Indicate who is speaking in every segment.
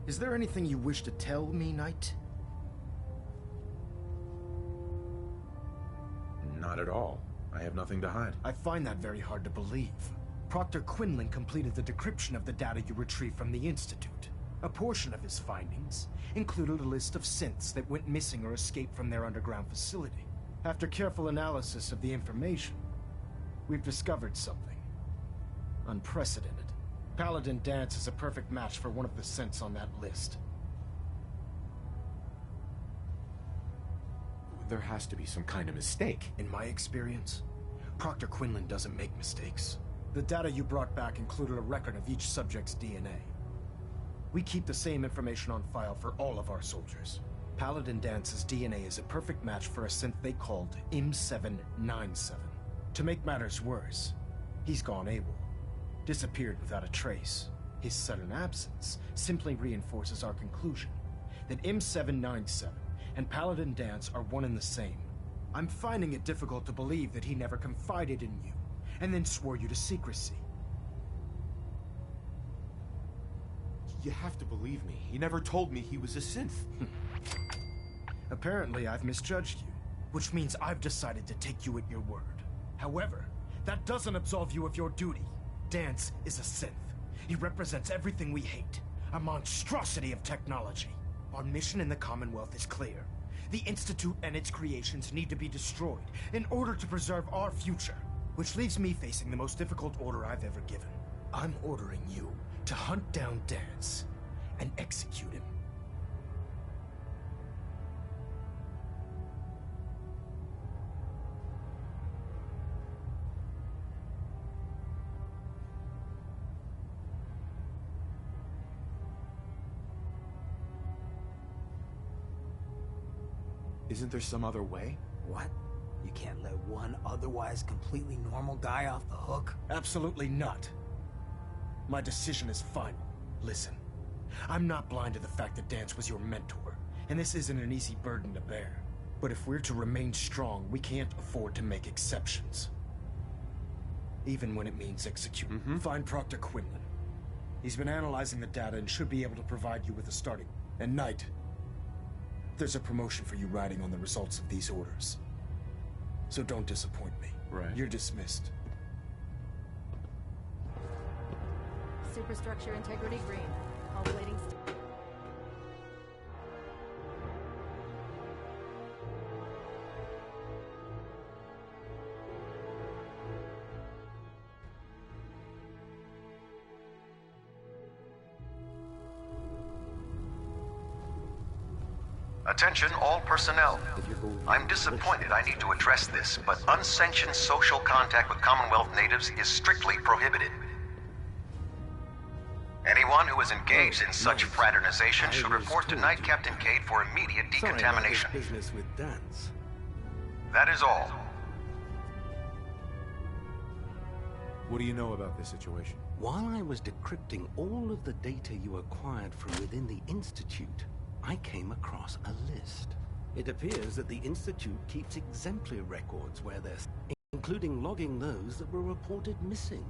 Speaker 1: Is there anything you wish to tell me, Knight?
Speaker 2: Not at all. I have nothing to hide.
Speaker 1: I find that very hard to believe. Proctor Quinlan completed the decryption of the data you retrieved from the Institute. A portion of his findings included a list of synths that went missing or escaped from their underground facility. After careful analysis of the information, we've discovered something unprecedented. Paladin Dance is a perfect match for one of the synths on that list.
Speaker 2: There has to be some kind of mistake.
Speaker 1: In my experience, Proctor Quinlan doesn't make mistakes. The data you brought back included a record of each subject's DNA. We keep the same information on file for all of our soldiers. Paladin Dance's DNA is a perfect match for a synth they called M797. To make matters worse, he's gone AWOL. Disappeared without a trace. His sudden absence simply reinforces our conclusion that M797 and Paladin Dance are one and the same. I'm finding it difficult to believe that he never confided in you, and then swore you to secrecy.
Speaker 2: You have to believe me. He never told me he was a synth.
Speaker 1: Apparently, I've misjudged you, which means I've decided to take you at your word. However, that doesn't absolve you of your duty. Dance is a synth. He represents everything we hate, a monstrosity of technology. Our mission in the Commonwealth is clear. The Institute and its creations need to be destroyed in order to preserve our future, which leaves me facing the most difficult order I've ever given. I'm ordering you to hunt down Dance and execute him.
Speaker 2: Isn't there some other way?
Speaker 3: What? You can't let one otherwise completely normal guy off the hook?
Speaker 1: Absolutely not. My decision is final. Listen, I'm not blind to the fact that Dance was your mentor, and this isn't an easy burden to bear. But if we're to remain strong, we can't afford to make exceptions. Even when it means execute. Find Proctor Quinlan. He's been analyzing the data and should be able to provide you with a starting. And Knight, there's a promotion for you riding on the results of these orders. So don't disappoint me.
Speaker 2: Right.
Speaker 1: You're dismissed.
Speaker 4: Superstructure integrity green. All plating.
Speaker 5: Attention all personnel. I'm disappointed I need to address this, but unsanctioned social contact with Commonwealth natives is strictly prohibited. Anyone who is engaged in such fraternization should report to Knight Captain Cade for immediate decontamination.
Speaker 6: Business with Dance.
Speaker 5: That is all.
Speaker 2: What do you know about this situation?
Speaker 6: While I was decrypting all of the data you acquired from within the Institute, I came across a list. It appears that the Institute keeps exemplary records where there's, including logging those that were reported missing.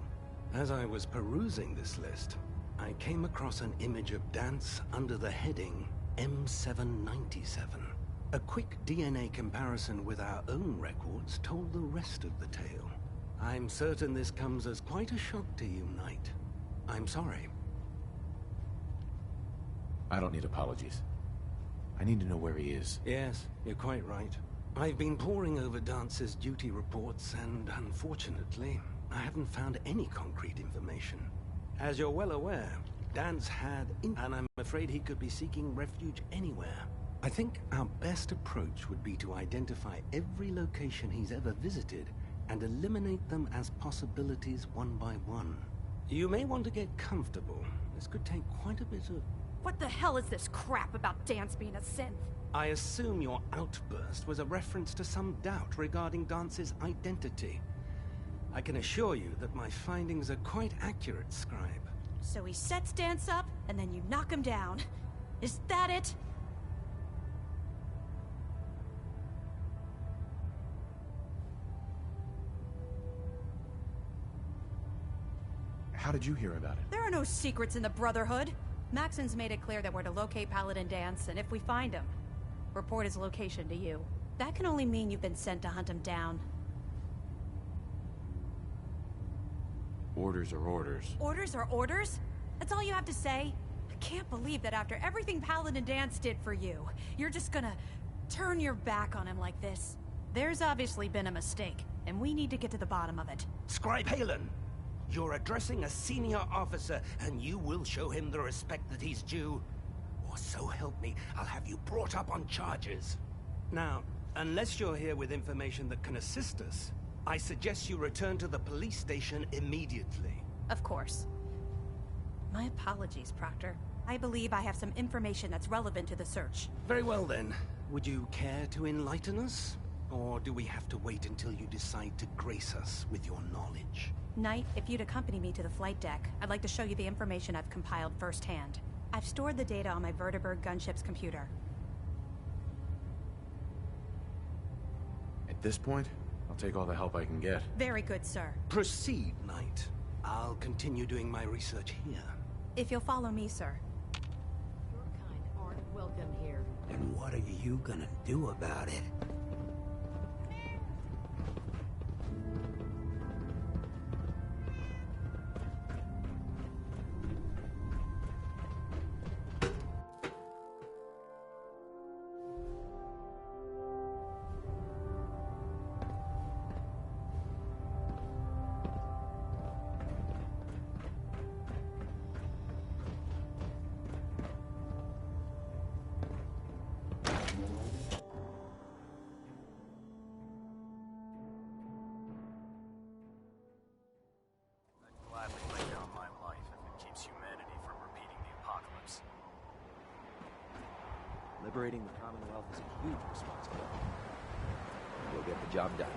Speaker 6: As I was perusing this list, I came across an image of Dance under the heading M797. A quick DNA comparison with our own records told the rest of the tale. I'm certain this comes as quite a shock to you, Knight. I'm sorry.
Speaker 2: I don't need apologies. I need to know where he is.
Speaker 6: Yes, you're quite right. I've been poring over Dance's duty reports, and unfortunately, I haven't found any concrete information. As you're well aware, Dance had and I'm afraid he could be seeking refuge anywhere. I think our best approach would be to identify every location he's ever visited and eliminate them as possibilities one by one. You may want to get comfortable. This could take quite a bit of...
Speaker 4: What the hell is this crap about Dance being a synth?
Speaker 6: I assume your outburst was a reference to some doubt regarding Dance's identity. I can assure you that my findings are quite accurate, Scribe.
Speaker 4: So he sets Dance up, and then you knock him down. Is that it?
Speaker 2: How did you hear about it?
Speaker 4: There are no secrets in the Brotherhood. Maxon's made it clear that we're to locate Paladin Danse, and if we find him, report his location to you. That can only mean you've been sent to hunt him down.
Speaker 2: Orders are orders.
Speaker 4: Orders are orders? That's all you have to say? I can't believe that after everything Paladin Danse did for you, you're just gonna turn your back on him like this. There's obviously been a mistake, and we need to get to the bottom of it.
Speaker 6: Scribe Halen, you're addressing a senior officer, and you will show him the respect that he's due. Or so help me, I'll have you brought up on charges. Now, unless you're here with information that can assist us, I suggest you return to the police station immediately.
Speaker 4: Of course. My apologies, Proctor. I believe I have some information that's relevant to the search.
Speaker 6: Very well then. Would you care to enlighten us? Or do we have to wait until you decide to grace us with your knowledge?
Speaker 4: Knight, if you'd accompany me to the flight deck, I'd like to show you the information I've compiled firsthand. I've stored the data on my Vertibird gunship's computer.
Speaker 2: At this point, I'll take all the help I can get.
Speaker 4: Very good, sir.
Speaker 6: Proceed, Knight. I'll continue doing my research here.
Speaker 4: If you'll follow me, sir.
Speaker 7: Your kind aren't welcome here.
Speaker 3: And what are you gonna do about it?
Speaker 8: Gladly lay down my life if it keeps humanity from repeating the apocalypse.
Speaker 9: Liberating the Commonwealth is a huge responsibility. You'll get the job done.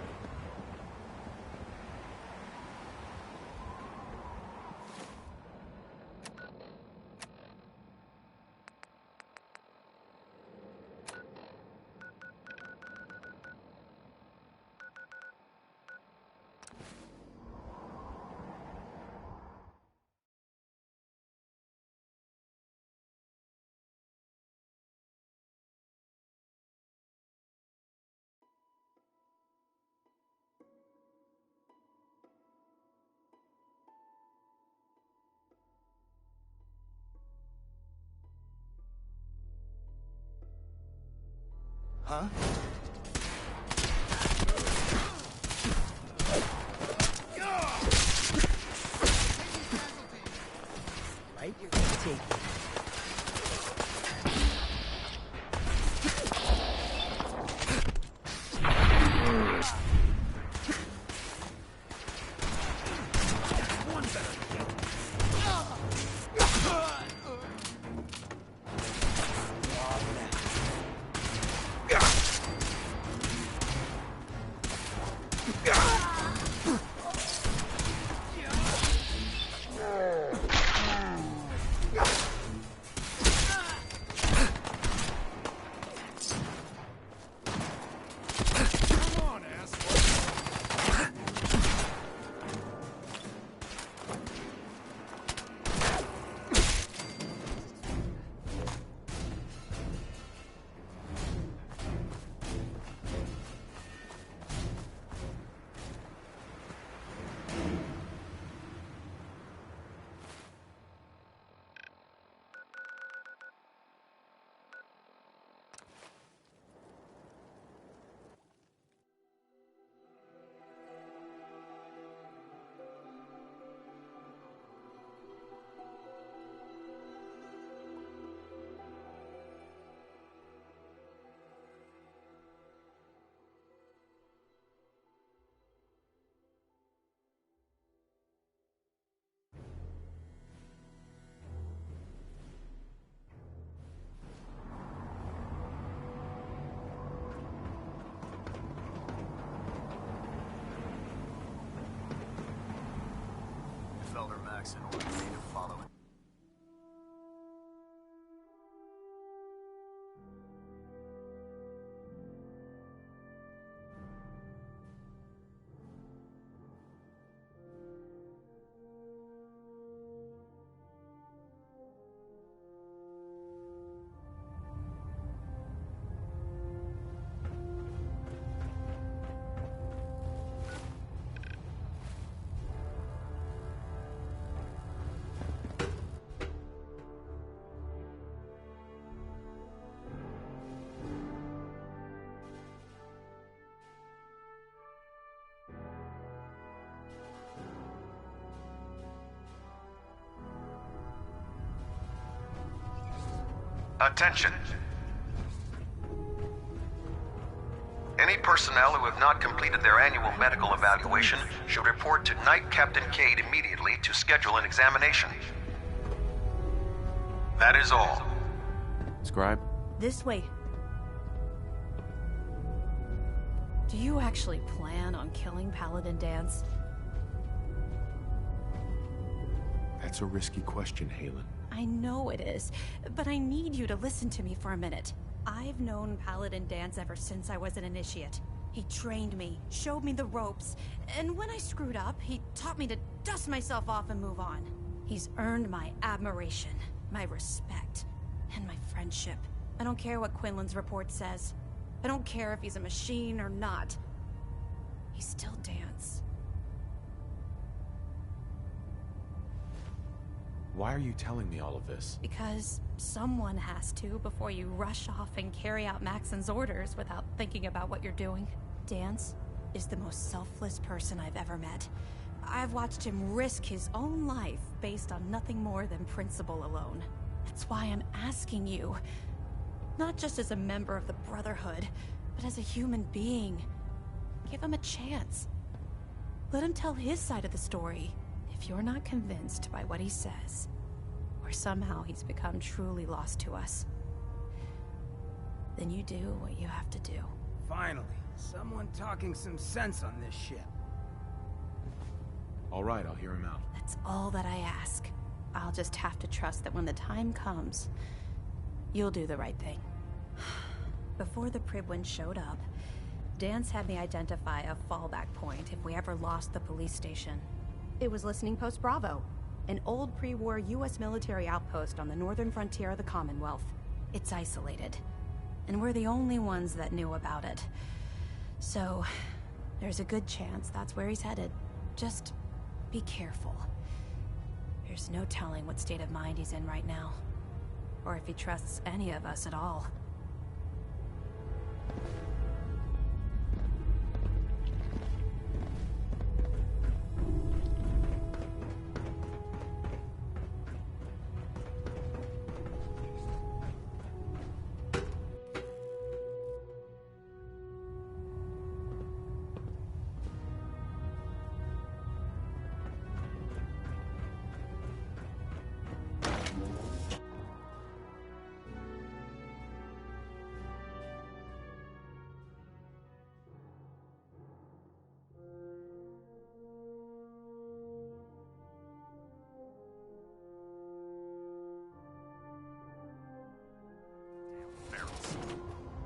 Speaker 6: Huh?
Speaker 3: Right? You're gonna take it.
Speaker 8: Elder Maxon ordered me to follow it.
Speaker 5: Attention. Any personnel who have not completed their annual medical evaluation should report to Night Captain Cade immediately to schedule an examination. That is all.
Speaker 2: Scribe?
Speaker 4: This way. Do you actually plan on killing Paladin Dance?
Speaker 2: That's a risky question, Halen.
Speaker 4: I know it is, but I need you to listen to me for a minute. I've known Paladin Dance ever since I was an initiate. He trained me, showed me the ropes, and when I screwed up, he taught me to dust myself off and move on. He's earned my admiration, my respect, and my friendship. I don't care what Quinlan's report says. I don't care if he's a machine or not. He's still Dance.
Speaker 2: Why are you telling me all of this?
Speaker 4: Because someone has to before you rush off and carry out Maxon's orders without thinking about what you're doing. Dance is the most selfless person I've ever met. I've watched him risk his own life based on nothing more than principle alone. That's why I'm asking you, not just as a member of the Brotherhood, but as a human being. Give him a chance. Let him tell his side of the story. If you're not convinced by what he says, or somehow he's become truly lost to us, then you do what you have to do.
Speaker 3: Finally, someone talking some sense on this ship.
Speaker 2: All right, I'll hear him out.
Speaker 4: That's all that I ask. I'll just have to trust that when the time comes, you'll do the right thing. Before the Pribwin showed up, Dance had me identify a fallback point if we ever lost the police station. It was Listening Post Bravo, an old pre-war US military outpost on the northern frontier of the Commonwealth. It's isolated, and we're the only ones that knew about it. So, there's a good chance that's where he's headed. Just be careful. There's no telling what state of mind he's in right now, or if he trusts any of us at all.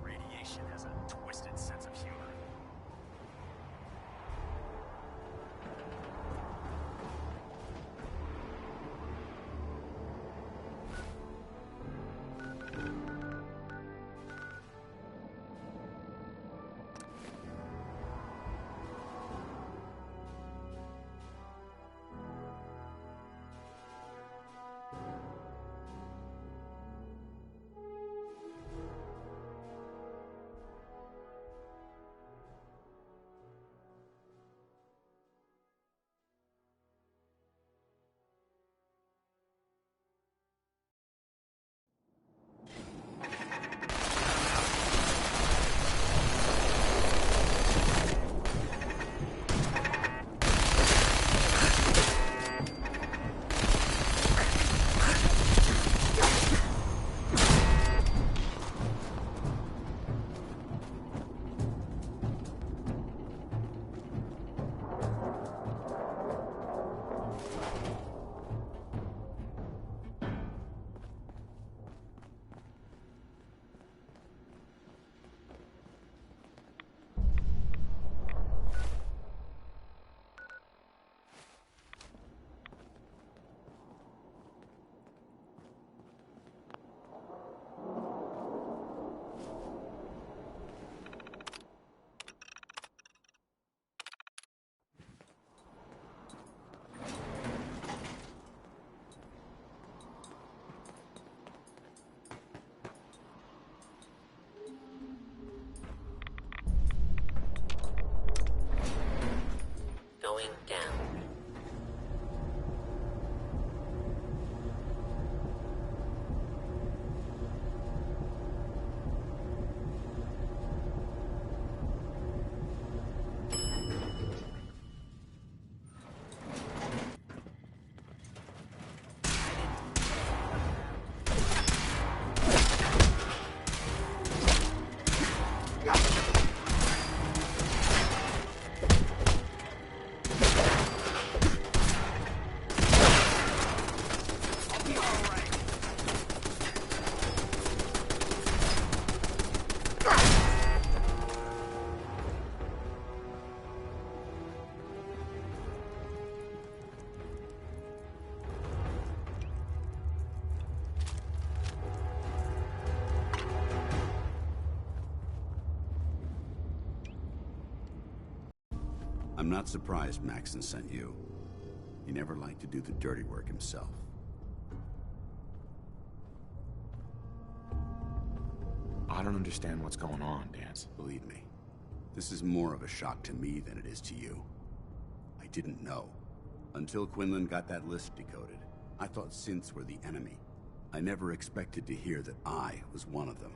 Speaker 8: Radiation has a twisted sense of humor.
Speaker 10: Going down. I'm not surprised Maxon sent you. He never liked to do the dirty work himself.
Speaker 2: I don't understand what's going on, Dance.
Speaker 10: Believe me, this is more of a shock to me than it is to you. I didn't know. Until Quinlan got that list decoded, I thought synths were the enemy. I never expected to hear that I was one of them.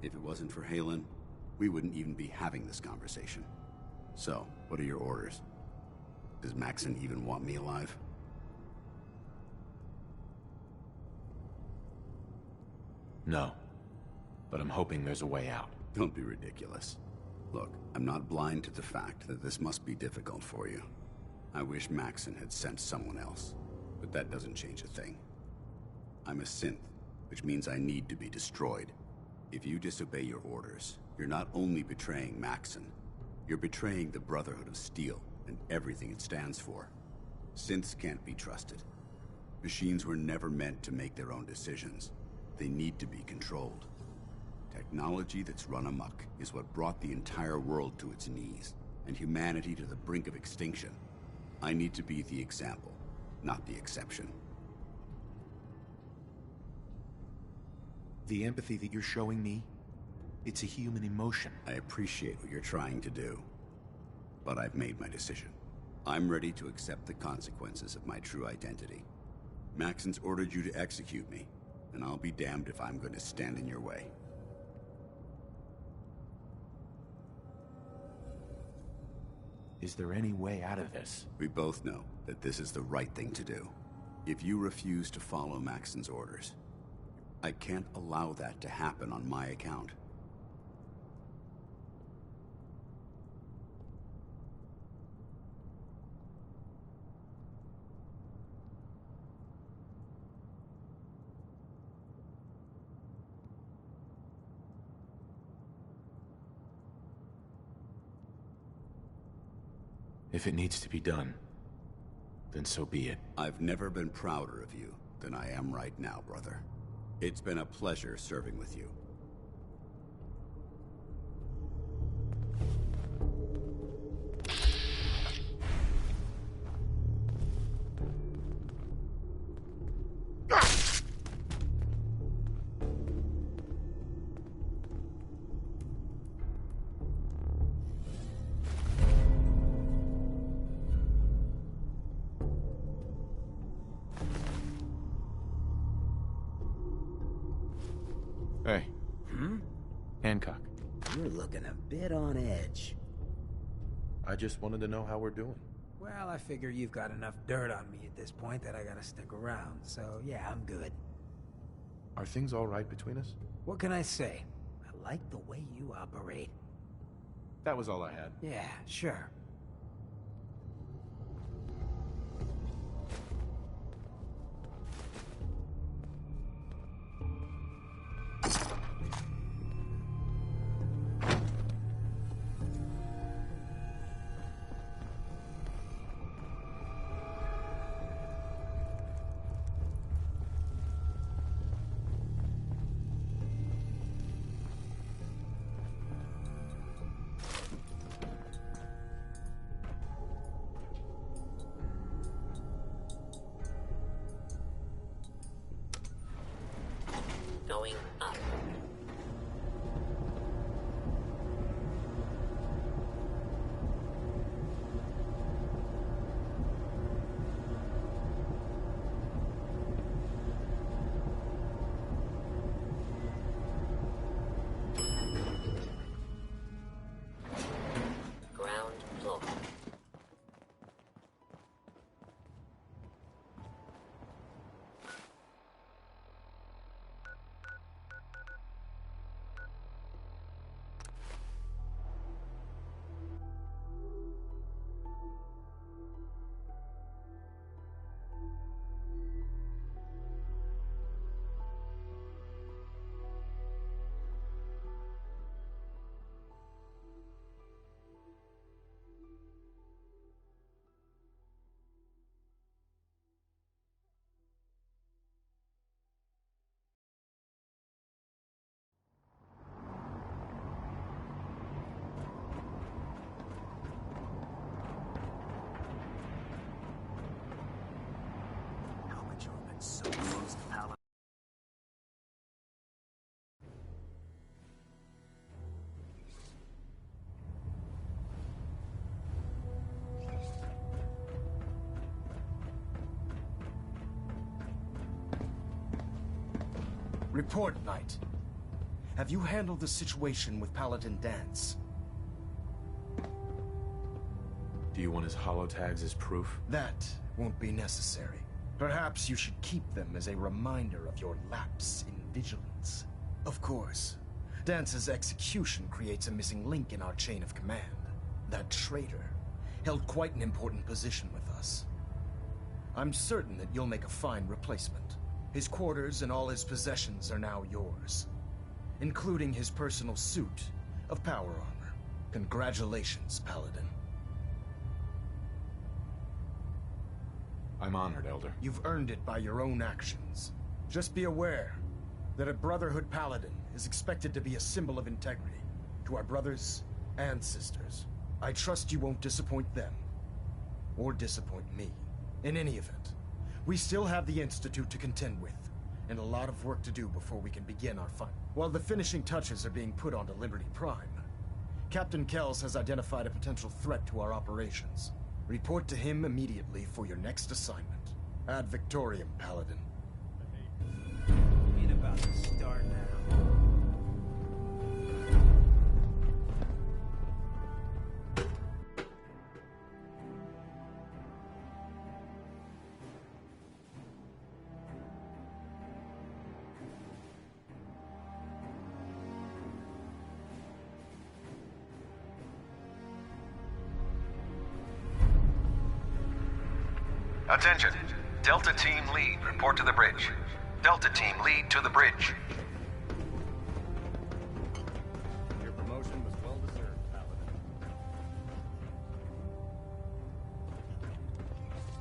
Speaker 10: If it wasn't for Halen, we wouldn't even be having this conversation. So, what are your orders? Does Maxon even want me alive?
Speaker 2: No. But I'm hoping there's a way out.
Speaker 10: Don't be ridiculous. Look, I'm not blind to the fact that this must be difficult for you. I wish Maxon had sent someone else, but that doesn't change a thing. I'm a synth, which means I need to be destroyed. If you disobey your orders, you're not only betraying Maxon, you're betraying the Brotherhood of Steel and everything it stands for. Synths can't be trusted. Machines were never meant to make their own decisions. They need to be controlled. Technology that's run amok is what brought the entire world to its knees, and humanity to the brink of extinction. I need to be the example, not the exception.
Speaker 2: The empathy that you're showing me, it's a human emotion.
Speaker 10: I appreciate what you're trying to do, but I've made my decision. I'm ready to accept the consequences of my true identity. Maxon's ordered you to execute me, and I'll be damned if I'm going to stand in your way.
Speaker 2: Is there any way out of this?
Speaker 10: We both know that this is the right thing to do. If you refuse to follow Maxon's orders, I can't allow that to happen on my account.
Speaker 2: If it needs to be done, then so be it.
Speaker 10: I've never been prouder of you than I am right now, brother. It's been a pleasure serving with you.
Speaker 2: Hey. Hancock.
Speaker 3: You're looking a bit on edge.
Speaker 2: I just wanted to know how we're doing.
Speaker 3: Well, I figure you've got enough dirt on me at this point that I gotta stick around, so yeah, I'm good.
Speaker 2: Are things all right between us?
Speaker 3: What can I say? I like the way you operate.
Speaker 2: That was all I had.
Speaker 3: Yeah, sure.
Speaker 1: Report, Knight. Have you handled the situation with Paladin Dance?
Speaker 2: Do you want his holotags as proof?
Speaker 1: That won't be necessary. Perhaps you should keep them as a reminder of your lapse in vigilance. Of course, Dance's execution creates a missing link in our chain of command. That traitor held quite an important position with us. I'm certain that you'll make a fine replacement. His quarters and all his possessions are now yours, including his personal suit of power armor. Congratulations, Paladin.
Speaker 2: I'm honored, Elder.
Speaker 1: You've earned it by your own actions. Just be aware that a Brotherhood Paladin is expected to be a symbol of integrity to our brothers and sisters. I trust you won't disappoint them, or disappoint me. In any event, we still have the Institute to contend with, and a lot of work to do before we can begin our fight. While the finishing touches are being put onto Liberty Prime, Captain Kells has identified a potential threat to our operations. Report to him immediately for your next assignment. Ad Victoriam, Paladin.
Speaker 3: Ain't about to start now.
Speaker 5: Attention. Delta Team Lead, report to the bridge. Delta Team Lead to the bridge.
Speaker 9: Your promotion was well deserved, Paladin.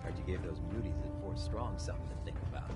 Speaker 9: Heard you gave those muties at Fort Strong something to think about.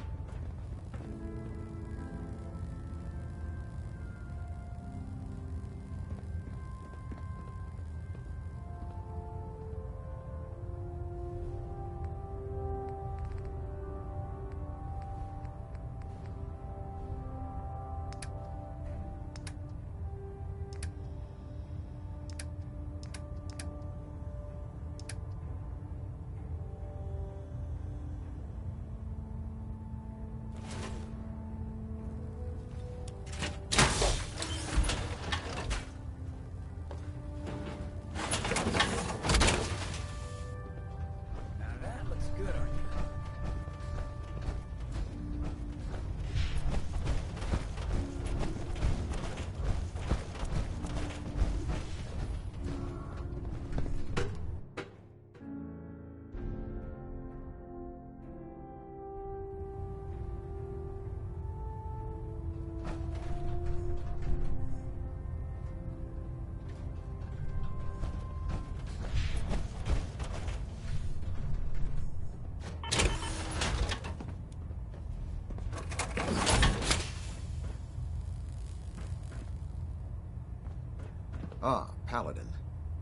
Speaker 11: Ah, Paladin.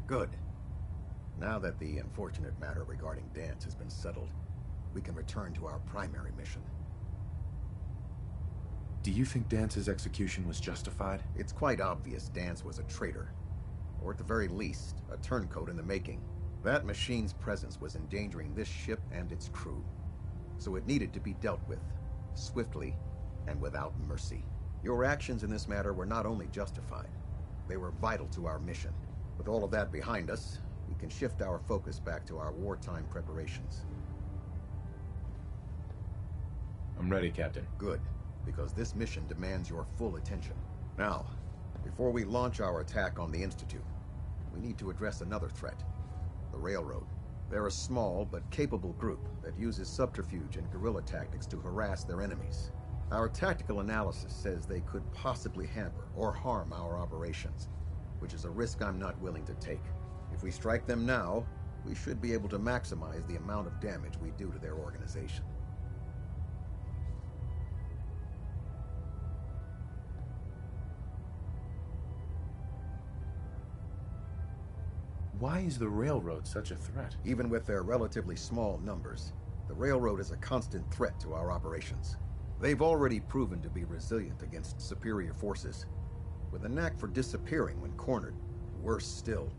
Speaker 11: Good. Now that the unfortunate matter regarding Dance has been settled, we can return to our primary mission.
Speaker 2: Do you think Dance's execution was justified?
Speaker 11: It's quite obvious Dance was a traitor. Or at the very least, a turncoat in the making. That machine's presence was endangering this ship and its crew. So it needed to be dealt with, swiftly and without mercy. Your actions in this matter were not only justified, they were vital to our mission. With all of that behind us, we can shift our focus back to our wartime preparations.
Speaker 2: I'm ready, Captain.
Speaker 11: Good, because this mission demands your full attention. Now, before we launch our attack on the Institute, we need to address another threat, the Railroad. They're a small but capable group that uses subterfuge and guerrilla tactics to harass their enemies. Our tactical analysis says they could possibly hamper or harm our operations, which is a risk I'm not willing to take. If we strike them now, we should be able to maximize the amount of damage we do to their organization.
Speaker 2: Why is the Railroad such a threat?
Speaker 11: Even with their relatively small numbers, the Railroad is a constant threat to our operations. They've already proven to be resilient against superior forces, with a knack for disappearing when cornered. Worse still,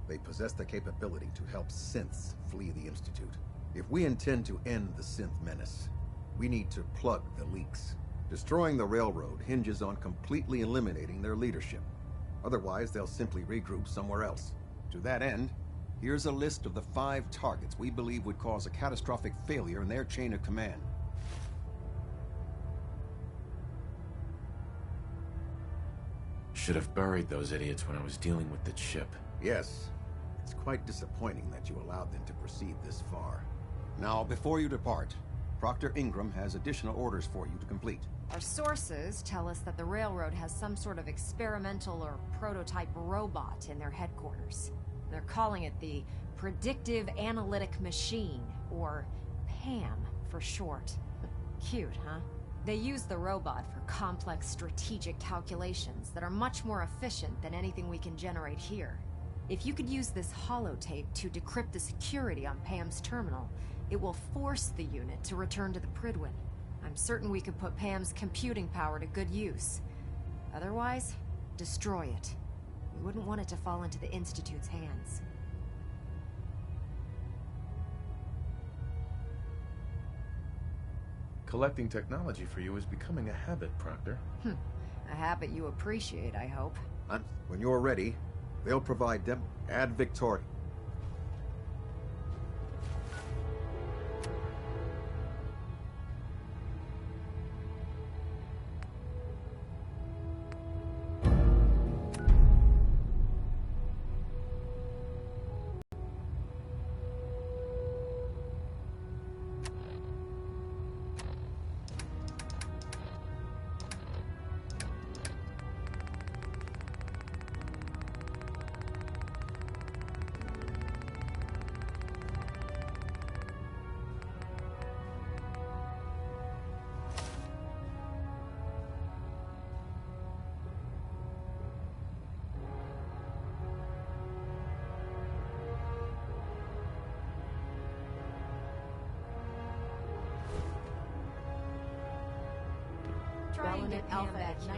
Speaker 11: they possess the capability to help synths flee the Institute. If we intend to end the synth menace, we need to plug the leaks. Destroying the railroad hinges on completely eliminating their leadership. Otherwise, they'll simply regroup somewhere else. To that end, here's a list of the 5 targets we believe would cause a catastrophic failure in their chain of command.
Speaker 2: Should have buried those idiots when I was dealing with the chip.
Speaker 11: Yes. It's quite disappointing that you allowed them to proceed this far. Now, before you depart, Proctor Ingram has additional orders for you to complete.
Speaker 7: Our sources tell us that the railroad has some sort of experimental or prototype robot in their headquarters. They're calling it the Predictive Analytic Machine, or PAM for short. Cute, huh? They use the robot for complex strategic calculations that are much more efficient than anything we can generate here. If you could use this holotape to decrypt the security on Pam's terminal, it will force the unit to return to the Prydwen. I'm certain we could put Pam's computing power to good use. Otherwise, destroy it. We wouldn't want it to fall into the Institute's hands.
Speaker 2: Collecting technology for you is becoming a habit, Proctor.
Speaker 7: A habit you appreciate, I hope.
Speaker 11: When you're ready, they'll provide them. Ad Victoria.
Speaker 7: Trying to get Alpha at 93%,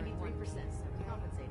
Speaker 7: compensating.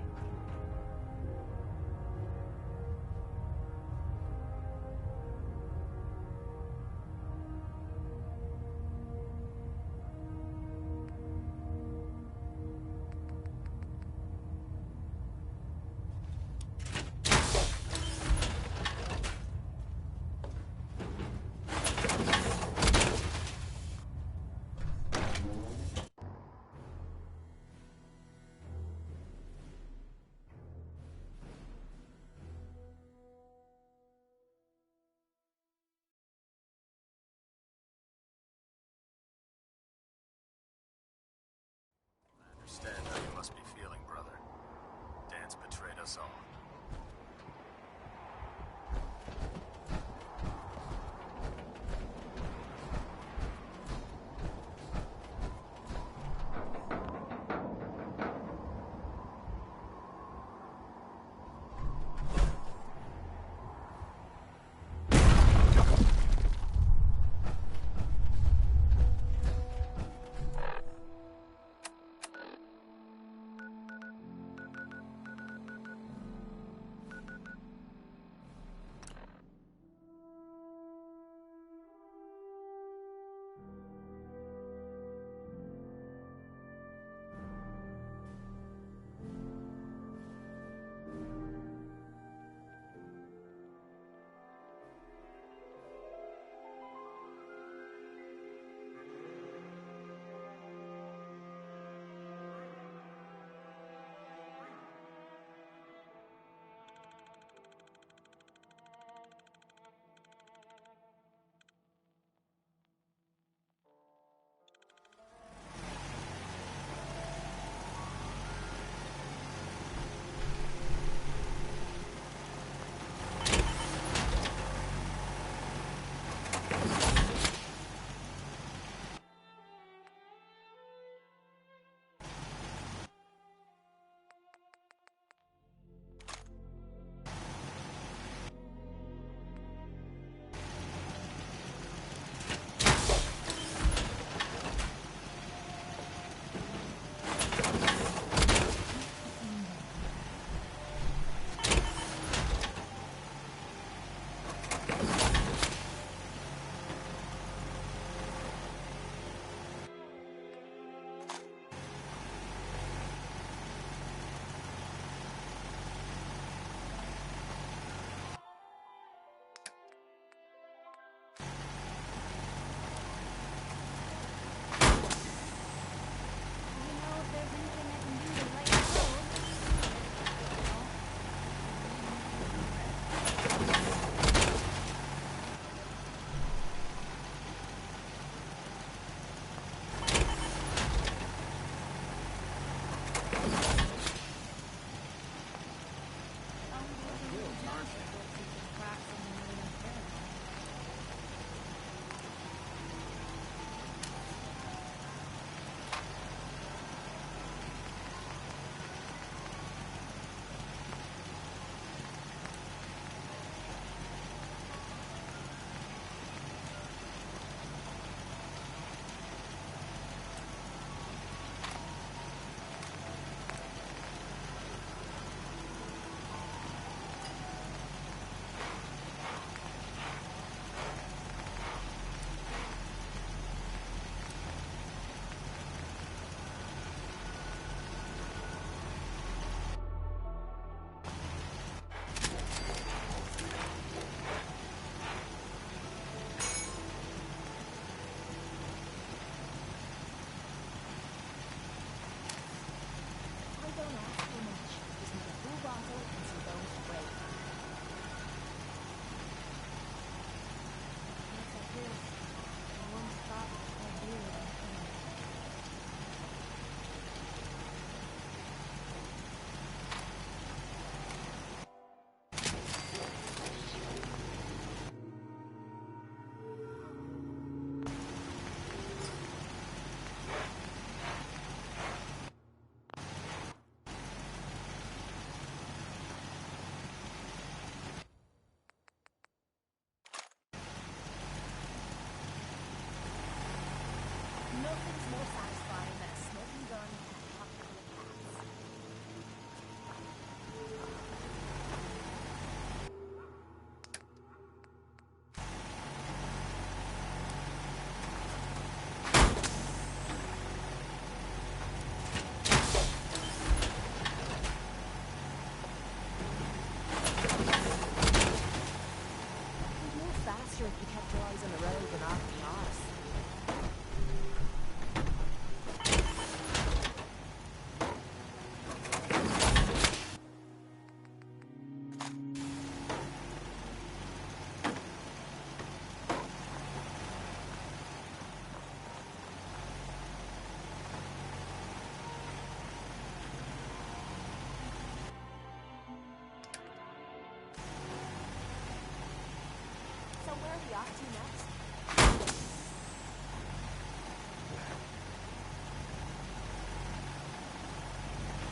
Speaker 7: where are we off to next?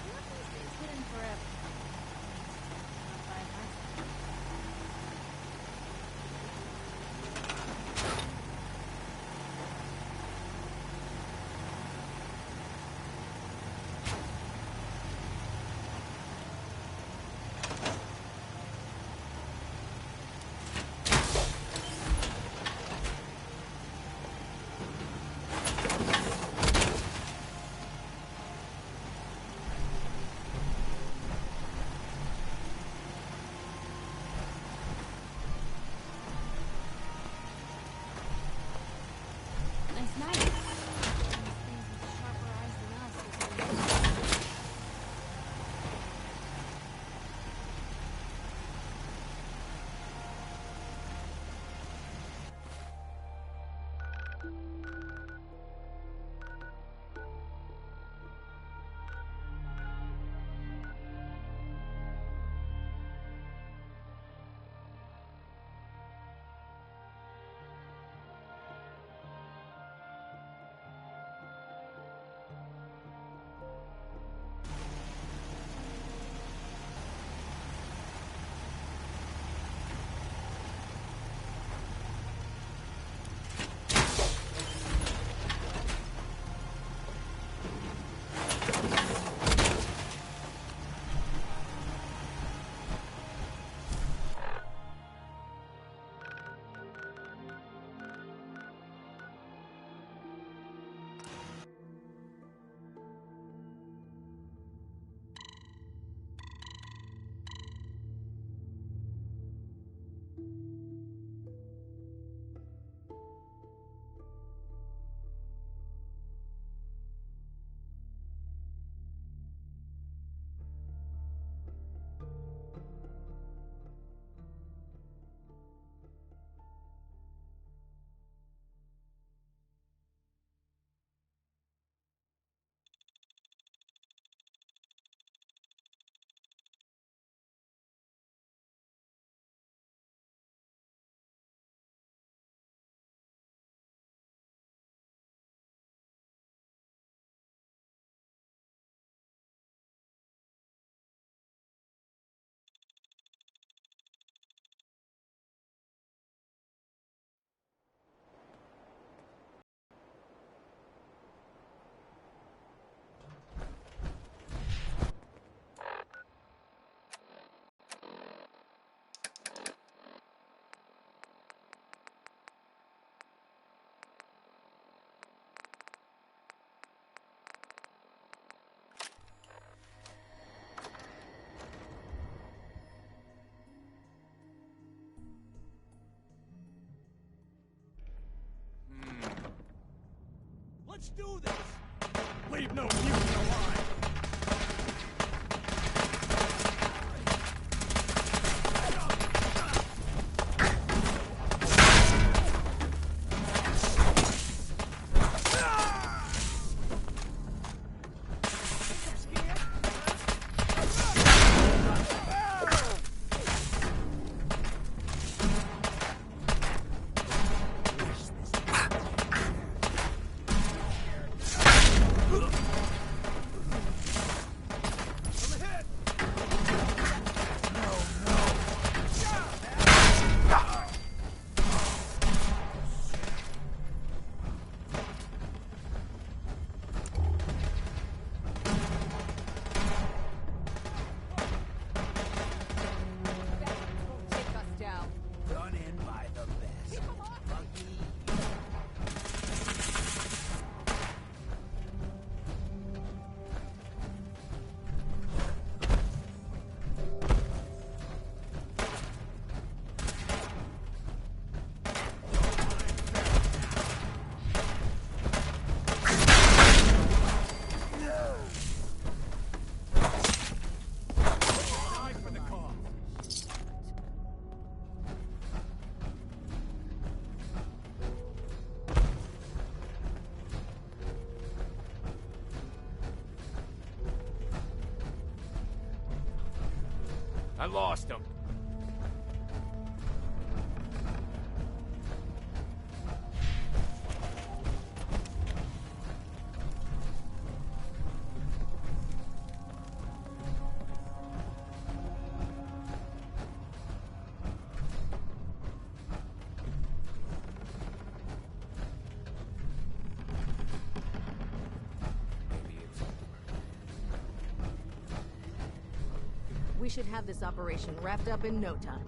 Speaker 7: What is this hidden forever?
Speaker 12: Let's do this! Leave no mutant alive!
Speaker 13: I lost him. we should have this operation wrapped up in no time.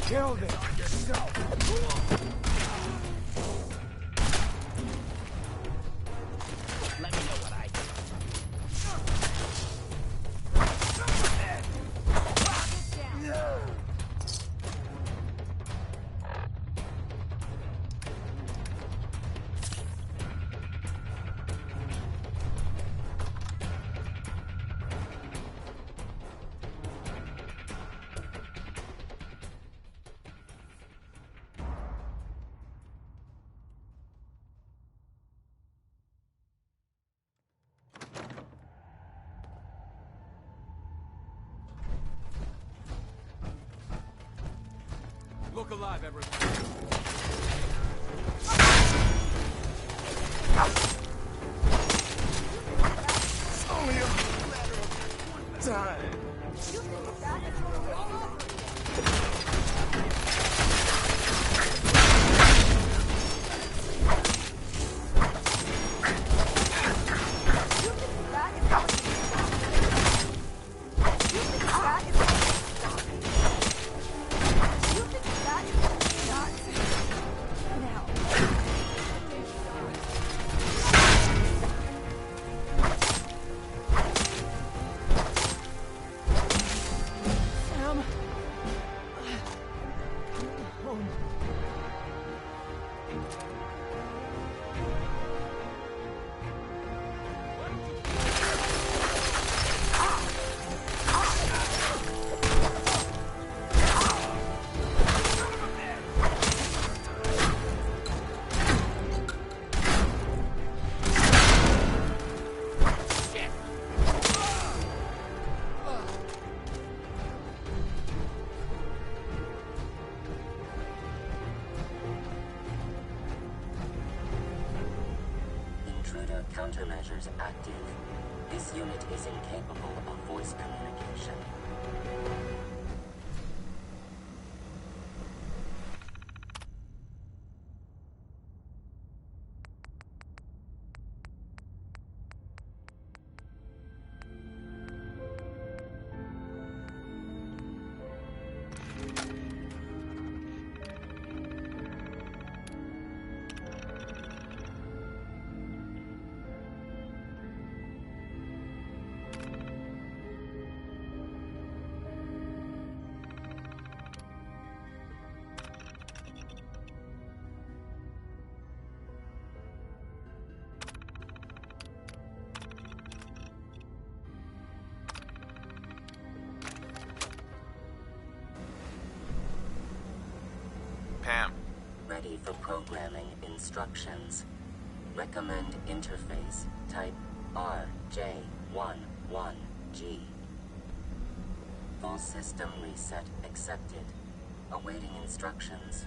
Speaker 12: Killed it yourself.
Speaker 14: Let me know what I do.
Speaker 12: Look alive, everyone.
Speaker 14: It's only a matter of time.
Speaker 15: Countermeasures active. This unit is incapable of voice communication.
Speaker 5: Pam.
Speaker 15: Ready for programming instructions. Recommend interface type RJ11G. Full system reset accepted. Awaiting instructions.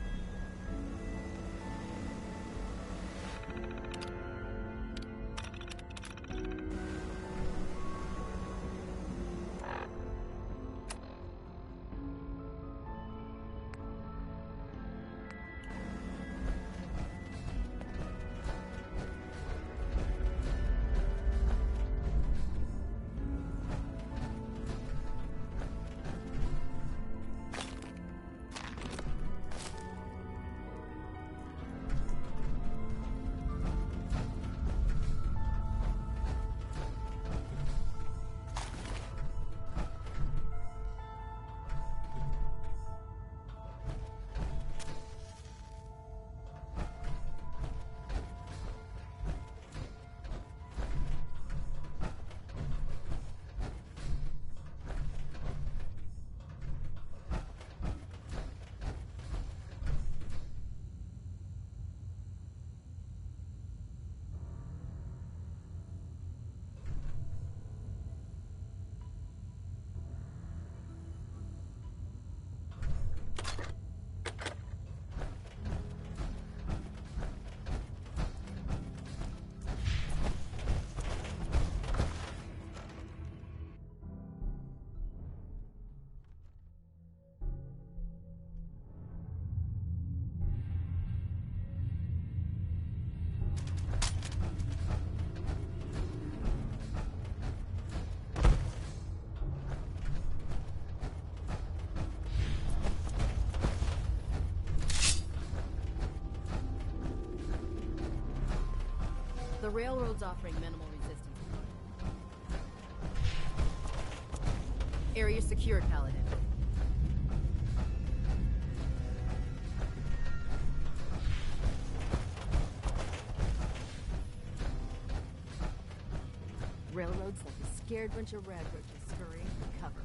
Speaker 13: The railroad's offering minimal resistance. Area secured, Paladin. Railroad's like a scared bunch of radroaches scurrying for cover.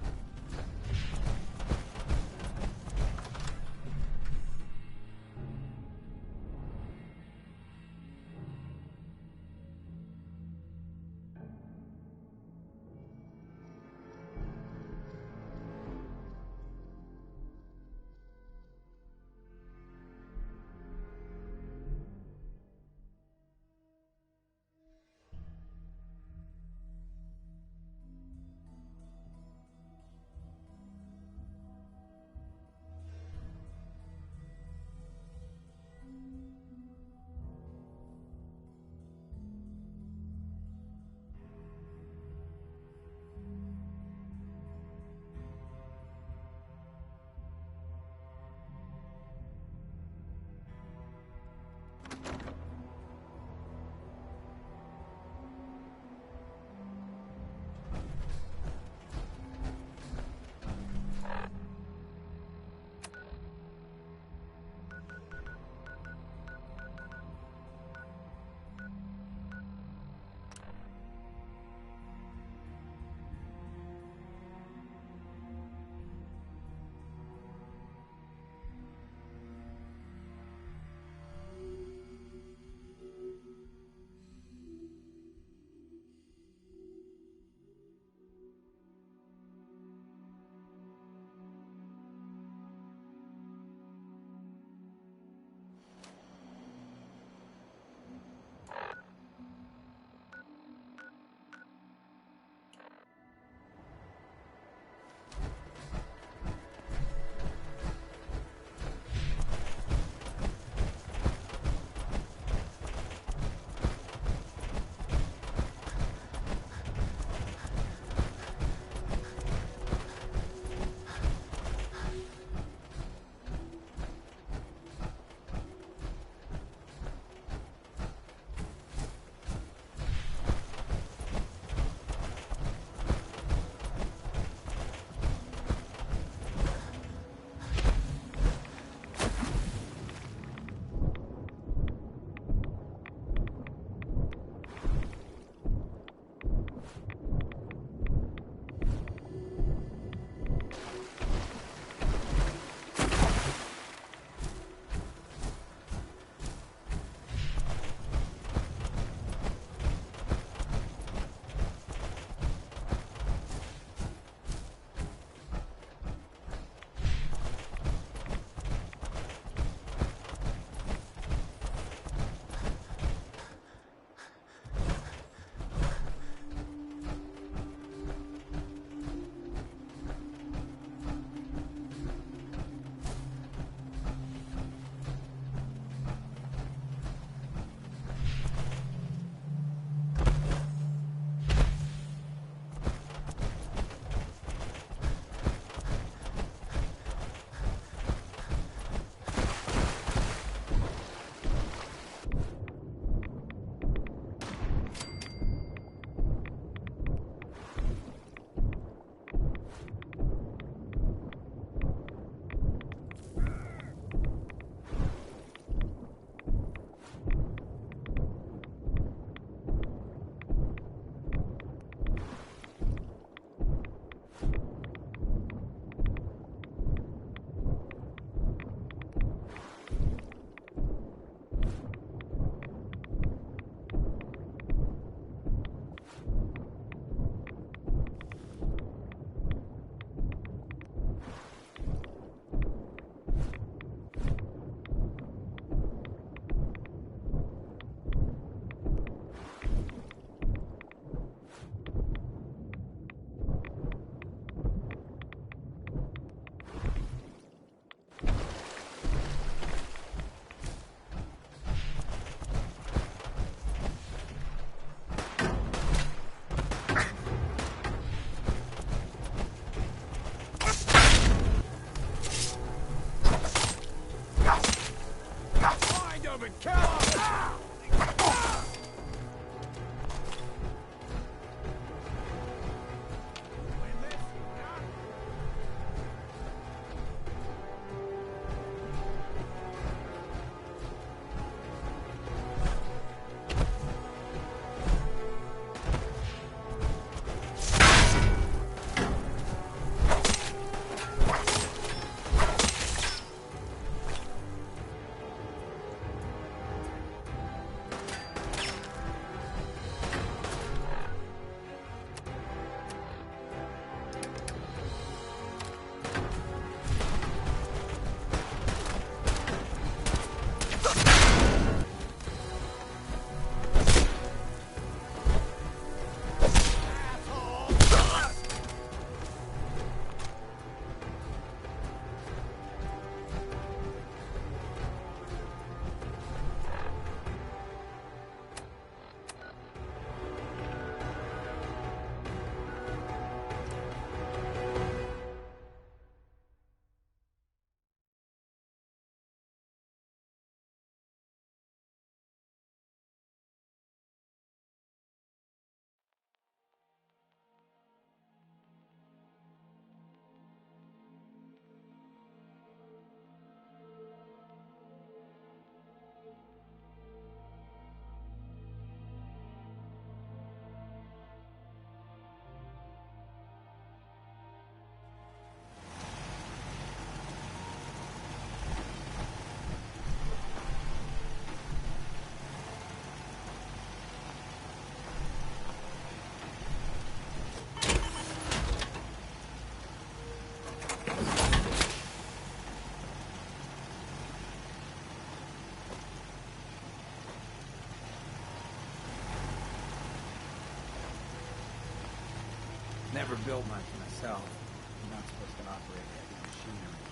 Speaker 3: Never built much myself. I'm not supposed to operate heavy machinery.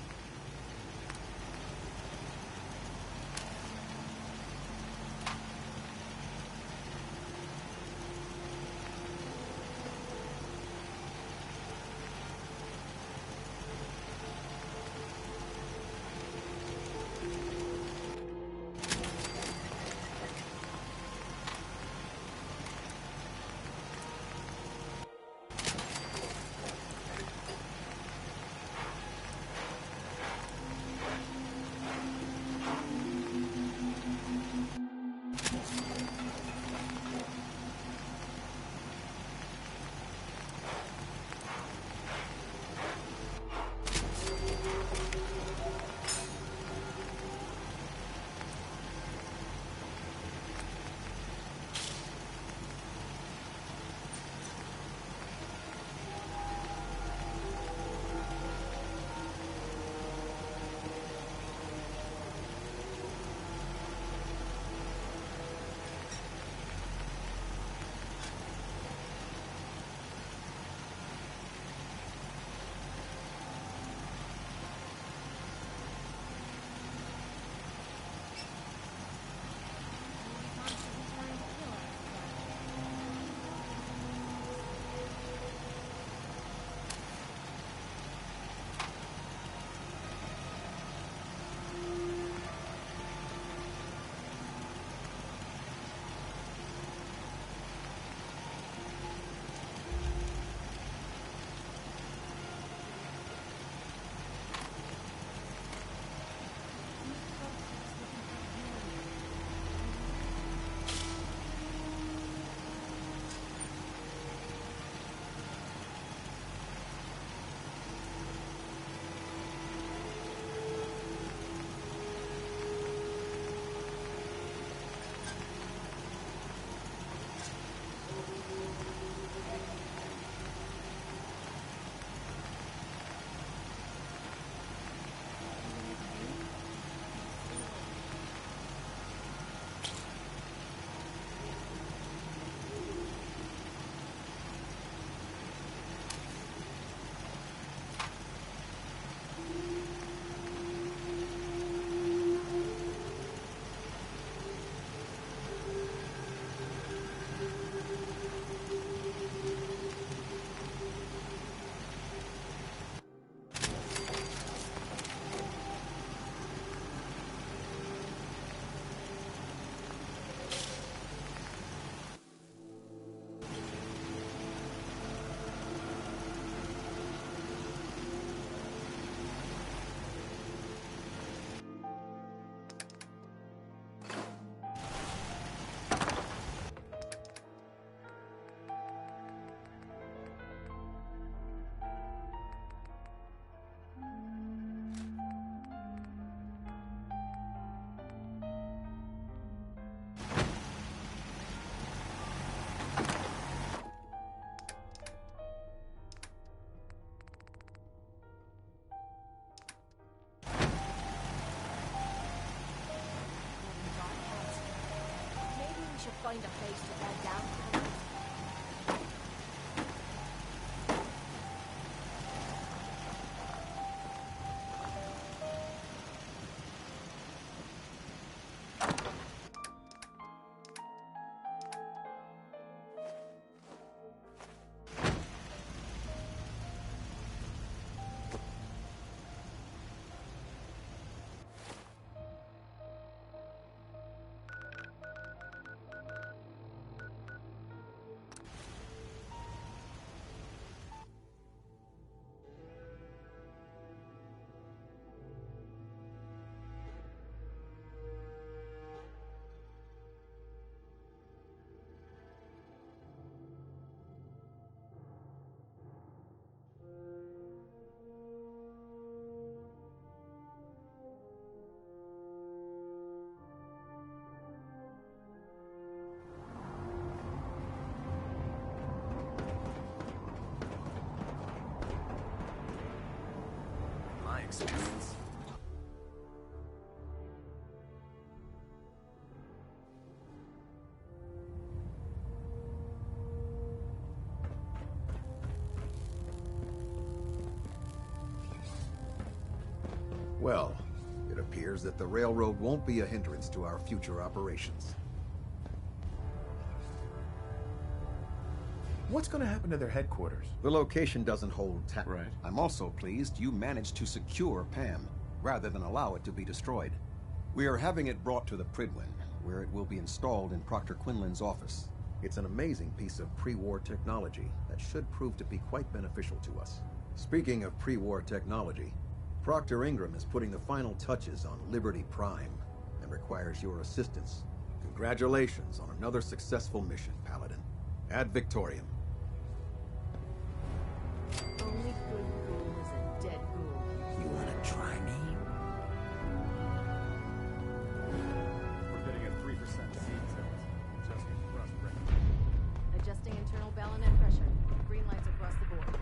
Speaker 13: should find a place to bed down for the night.
Speaker 8: Experience.
Speaker 11: Well, it appears that the railroad won't be a hindrance to our future operations.
Speaker 2: What's gonna happen to their headquarters?
Speaker 11: The location doesn't hold
Speaker 2: Right.
Speaker 11: I'm also pleased you managed to secure Pam, rather than allow it to be destroyed. We are having it brought to the Pridwin, where it will be installed in Proctor Quinlan's office. It's an amazing piece of pre-war technology that should prove to be quite beneficial to us. Speaking of pre-war technology, Proctor Ingram is putting the final touches on Liberty Prime and requires your assistance. Congratulations on another successful mission, Paladin. Ad Victoriam.
Speaker 13: Only good ghoul is a dead ghoul.
Speaker 3: You wanna try me?
Speaker 8: We're bidding at 3% seed sales. Adjusting thrust rate.
Speaker 13: Adjusting internal bayonet pressure. Green lights across the board.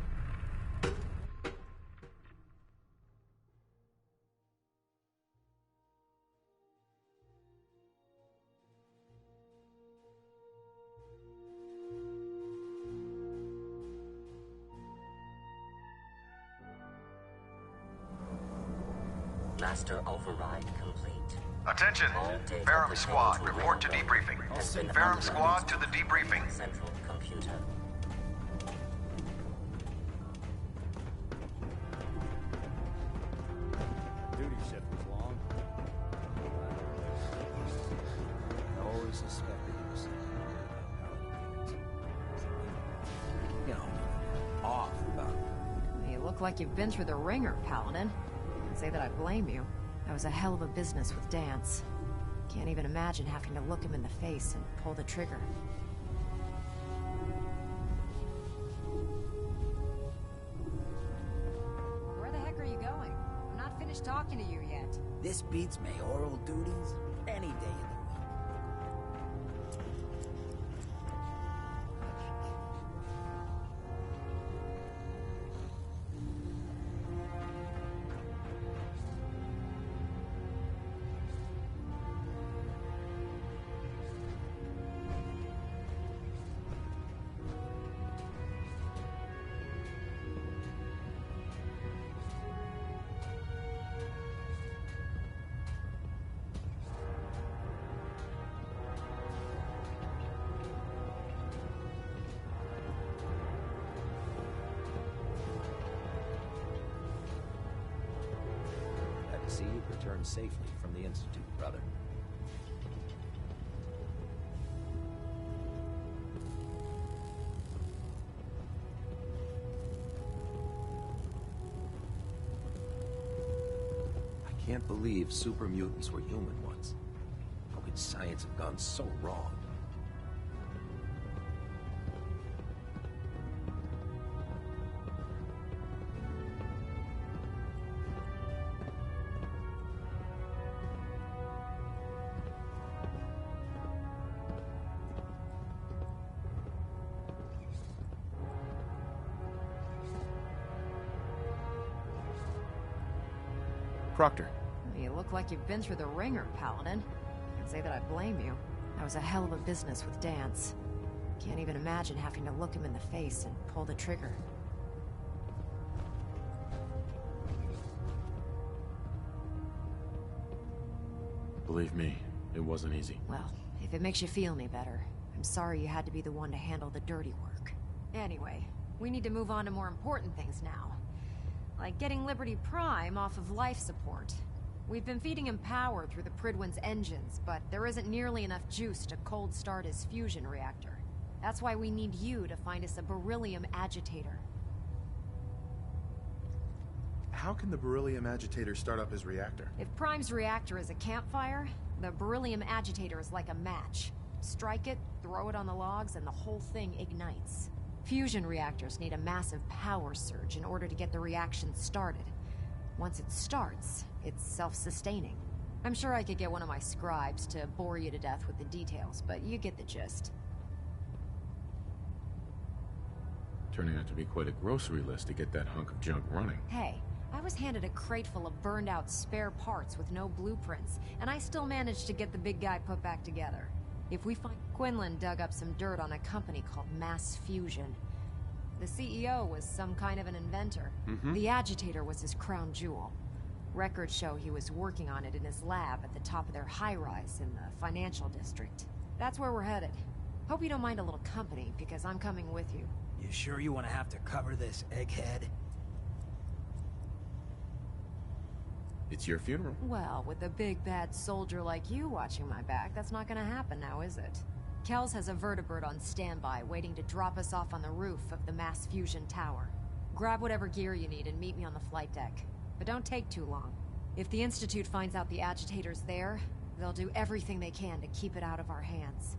Speaker 15: Master override complete.
Speaker 5: Attention! Ferrum Squad, report to debriefing. Ferrum Squad to the debriefing.
Speaker 15: Central computer.
Speaker 8: Duty shift was long.
Speaker 9: I always suspected he was you know, off about it.
Speaker 7: You look like you've been through the ringer, Paladin. Can't say that I blame you. That was a hell of a business with Dance. Can't even imagine having to look him in the face and pull the trigger. Where the heck are you going? I'm not finished talking to you yet.
Speaker 3: This beats mayoral duties any day of the week.
Speaker 9: Glad to see you return safely from the Institute, brother. I can't believe super mutants were human once. How could science have gone so wrong?
Speaker 2: Proctor.
Speaker 7: You look like you've been through the ringer, Paladin. Can't say that I blame you. That was a hell of a business with Dance. Can't even imagine having to look him in the face and pull the trigger.
Speaker 2: Believe me, it wasn't easy.
Speaker 7: Well, if it makes you feel any better, I'm sorry you had to be the one to handle the dirty work. Anyway, we need to move on to more important things now. Like getting Liberty Prime off of life support. We've been feeding him power through the Pridwin's engines, but there isn't nearly enough juice to cold start his fusion reactor. That's why we need you to find us a beryllium agitator.
Speaker 2: How can the beryllium agitator start up his reactor?
Speaker 7: If Prime's reactor is a campfire, the beryllium agitator is like a match. Strike it, throw it on the logs, and the whole thing ignites. Fusion reactors need a massive power surge in order to get the reaction started. Once it starts, it's self-sustaining. I'm sure I could get one of my scribes to bore you to death with the details, but you get the gist.
Speaker 2: Turning out to be quite a grocery list to get that hunk of junk running.
Speaker 7: Hey, I was handed a crate full of burned-out spare parts with no blueprints, and I still managed to get the big guy put back together. If we find... Quinlan dug up some dirt on a company called Mass Fusion. The CEO was some kind of an inventor. The agitator was his crown jewel. Records show he was working on it in his lab at the top of their high-rise in the financial district. That's where we're headed. Hope you don't mind a little company, because I'm coming with you.
Speaker 3: You sure you want to have to cover this, egghead?
Speaker 2: It's your funeral.
Speaker 7: Well, with a big bad soldier like you watching my back, that's not gonna happen now, is it? Kells has a vertibird on standby, waiting to drop us off on the roof of the mass fusion tower. Grab whatever gear you need and meet me on the flight deck. But don't take too long. If the Institute finds out the agitator's there, they'll do everything they can to keep it out of our hands.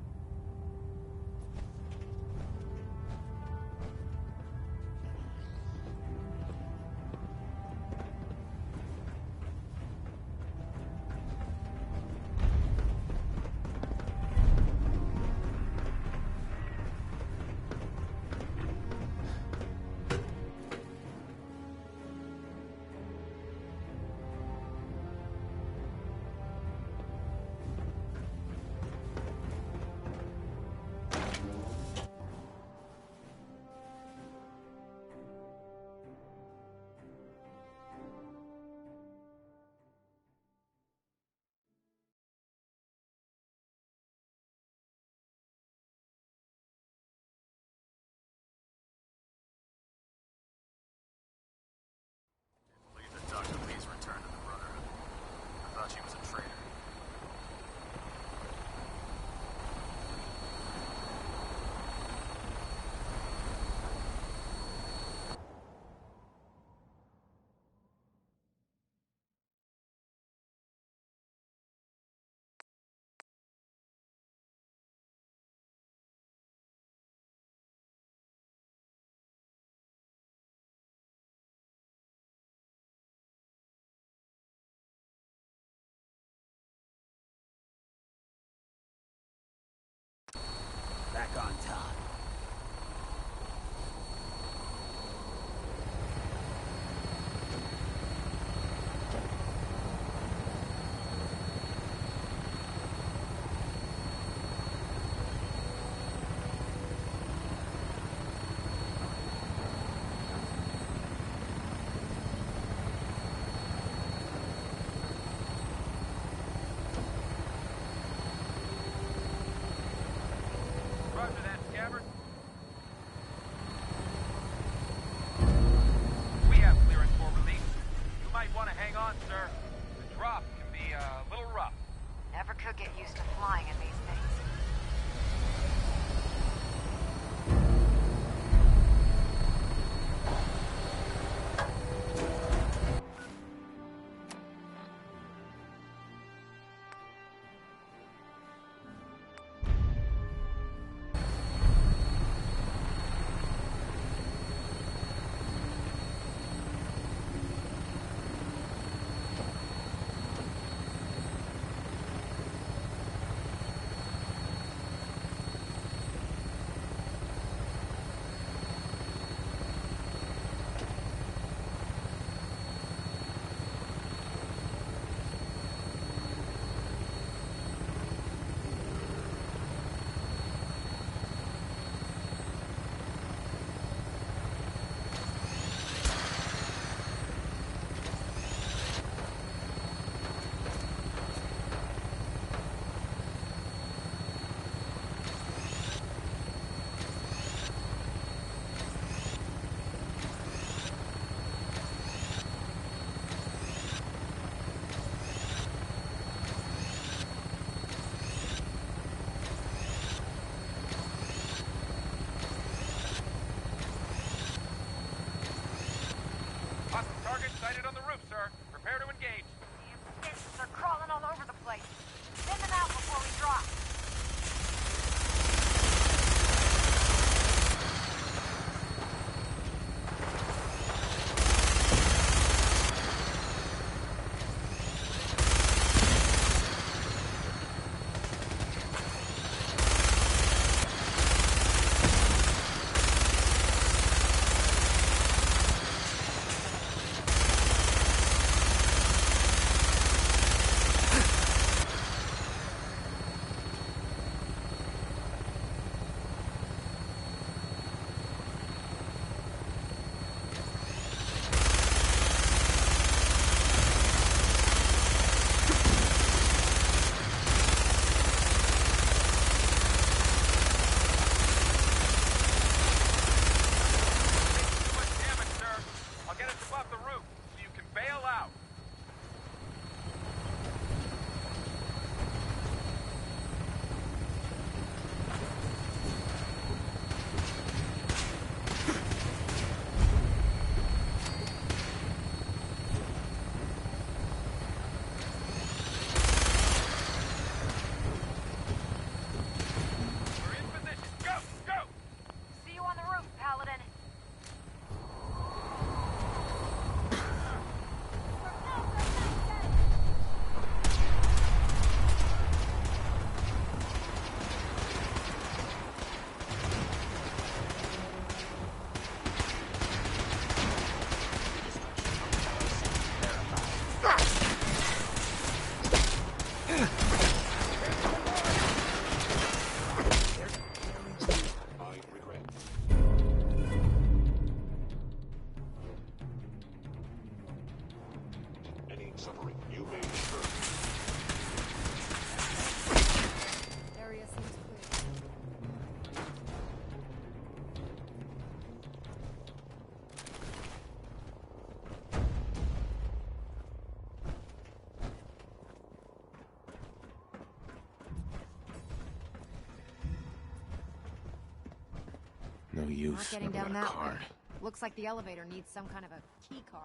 Speaker 2: No use.
Speaker 7: Not getting
Speaker 2: Never
Speaker 7: down
Speaker 2: got a
Speaker 7: that way.
Speaker 2: card.
Speaker 7: Looks like the elevator needs some kind of a key card.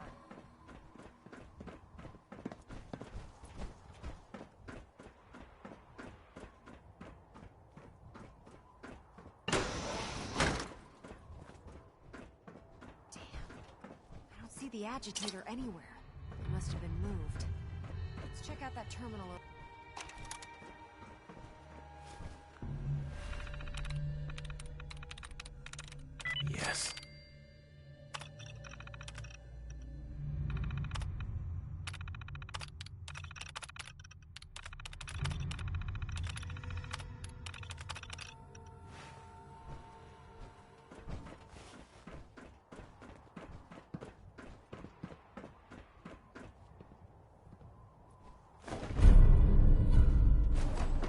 Speaker 7: I don't see the agitator anywhere. It must have been moved. Let's check out that terminal.
Speaker 2: Yes.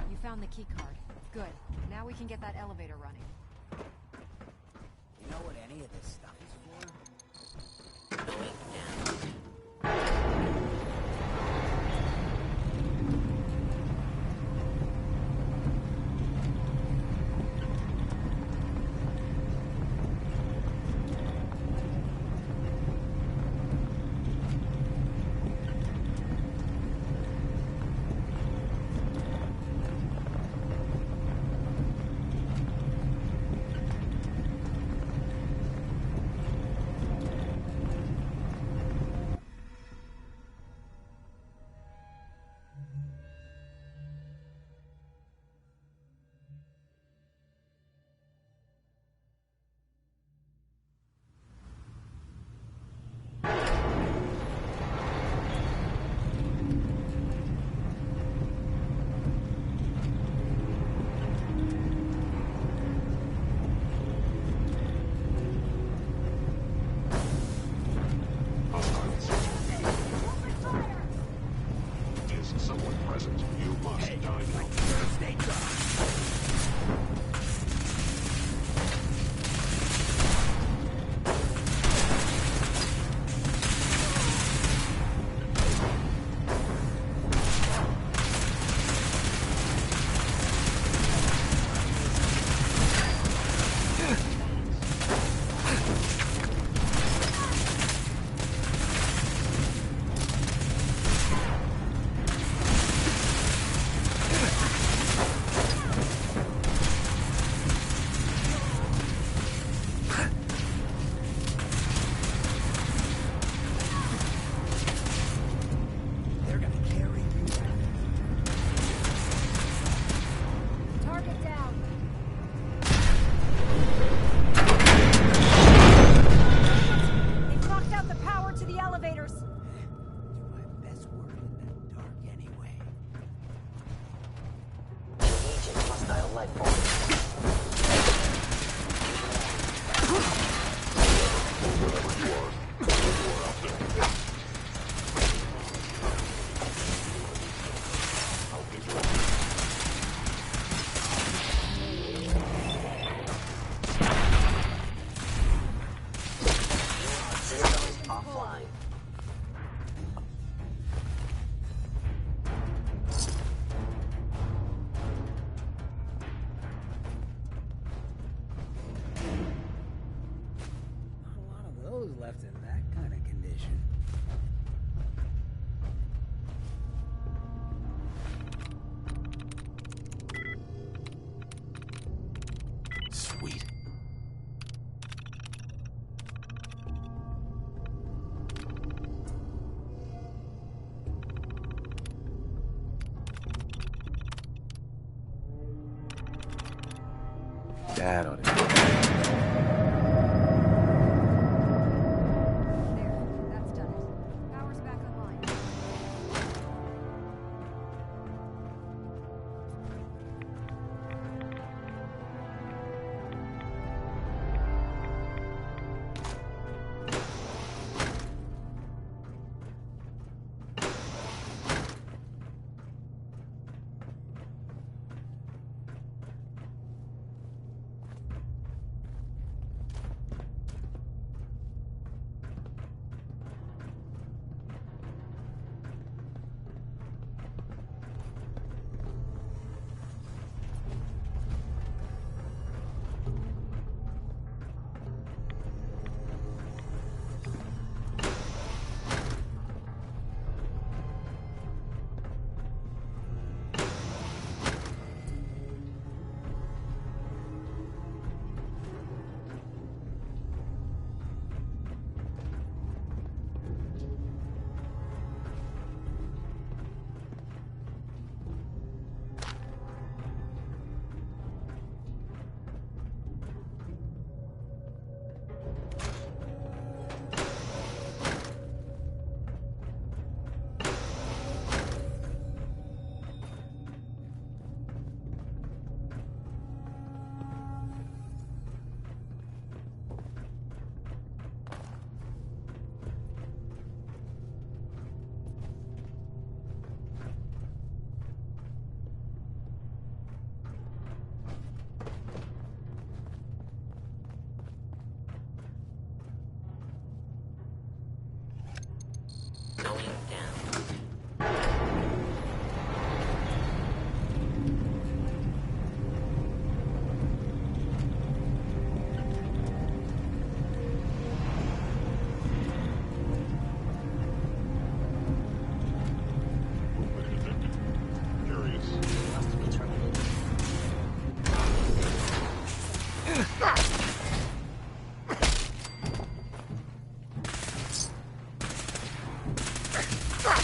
Speaker 7: You found the key card. Good. Now we can get that elevator running.
Speaker 3: You know what any of this stuff is for? Left in that kind of condition.
Speaker 2: Sweet. Dad ought to.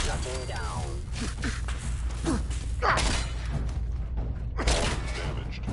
Speaker 15: Shutting down.
Speaker 14: Damaged.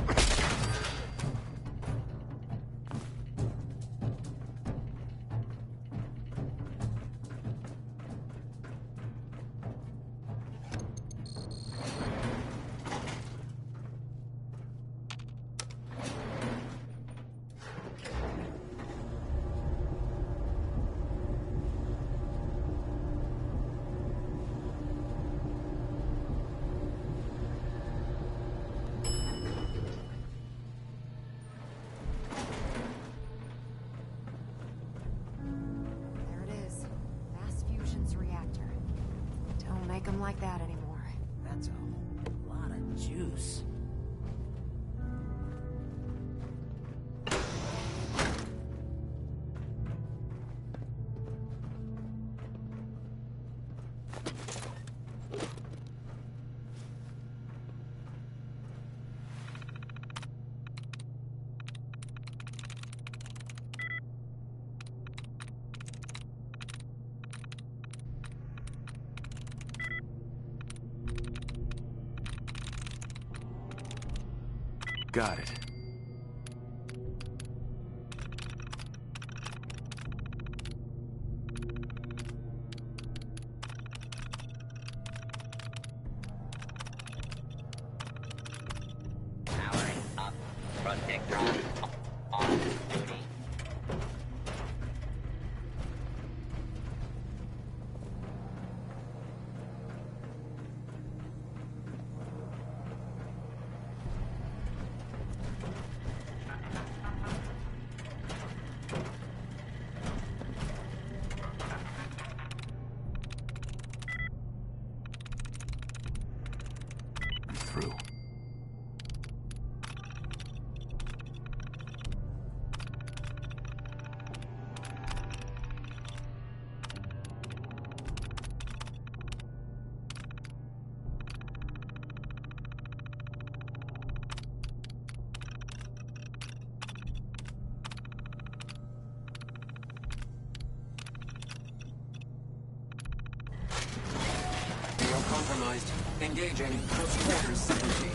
Speaker 7: There it is. Mass fusion's reactor. Don't make them like that anymore.
Speaker 3: That's a lot of juice.
Speaker 2: Got it.
Speaker 15: Powering up. Protector on duty.
Speaker 2: I'm through.
Speaker 15: Field compromised. Engaging. Close quarters synergy.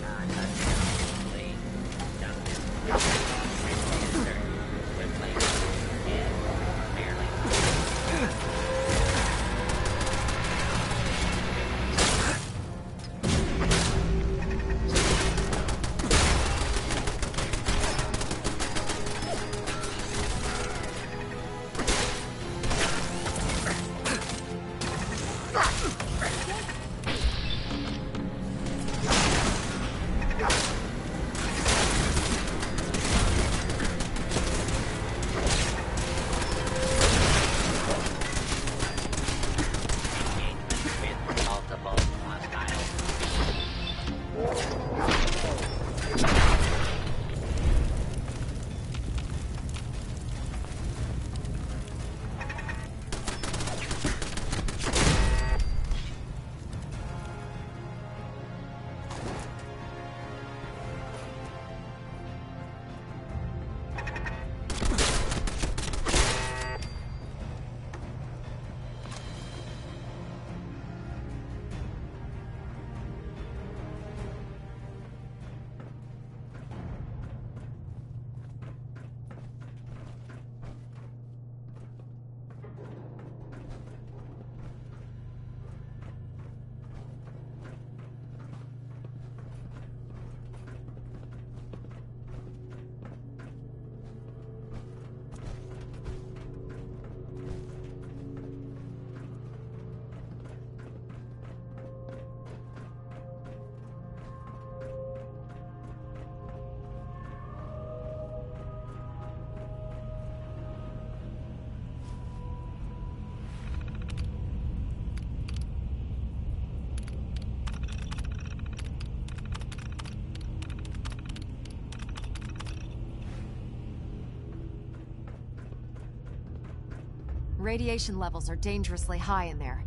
Speaker 7: Radiation levels are dangerously high in there.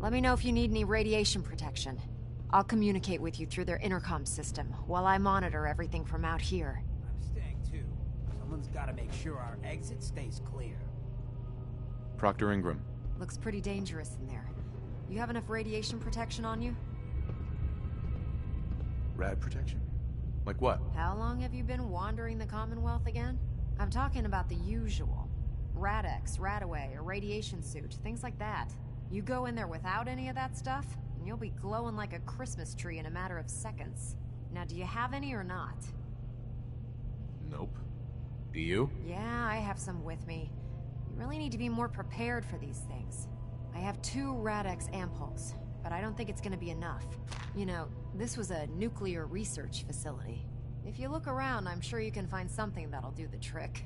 Speaker 7: Let me know if you need any radiation protection. I'll communicate with you through their intercom system while I monitor everything from out here.
Speaker 3: I'm staying too, so Someone's gotta make sure our exit stays clear.
Speaker 2: Proctor Ingram.
Speaker 7: Looks pretty dangerous in there. You have enough radiation protection on you?
Speaker 2: Rad protection? Like what?
Speaker 7: How long have you been wandering the Commonwealth again? I'm talking about the usual. Rad-X, Radaway, a radiation suit, things like that. You go in there without any of that stuff, and you'll be glowing like a Christmas tree in a matter of seconds. Now, do you have any or not?
Speaker 2: Nope. Do you?
Speaker 7: Yeah, I have some with me. You really need to be more prepared for these things. I have 2 Rad-X ampoules, but I don't think it's gonna be enough. You know, this was a nuclear research facility. If you look around, I'm sure you can find something that'll do the trick.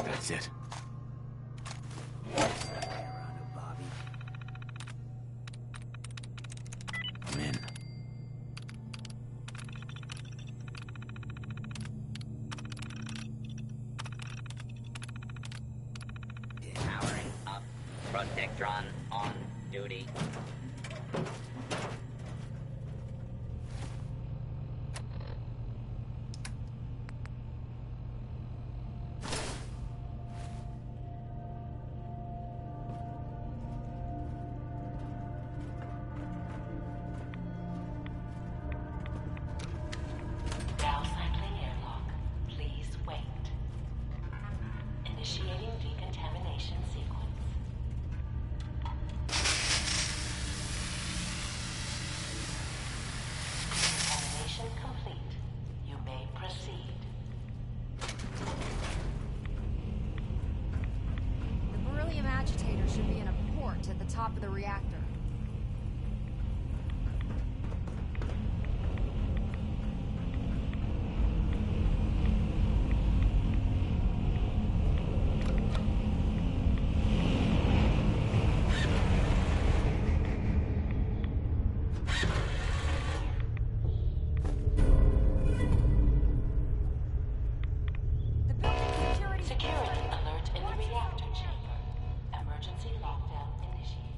Speaker 2: That's it. I'm in.
Speaker 16: Powering up. Protectron on duty.
Speaker 15: Now cycling airlock. Please wait. Initiating decontamination sequence. Decontamination complete. You may proceed.
Speaker 7: The beryllium agitator should be in a port at the top of the reactor.
Speaker 15: Security alert in the reactor chamber. Emergency lockdown initiated.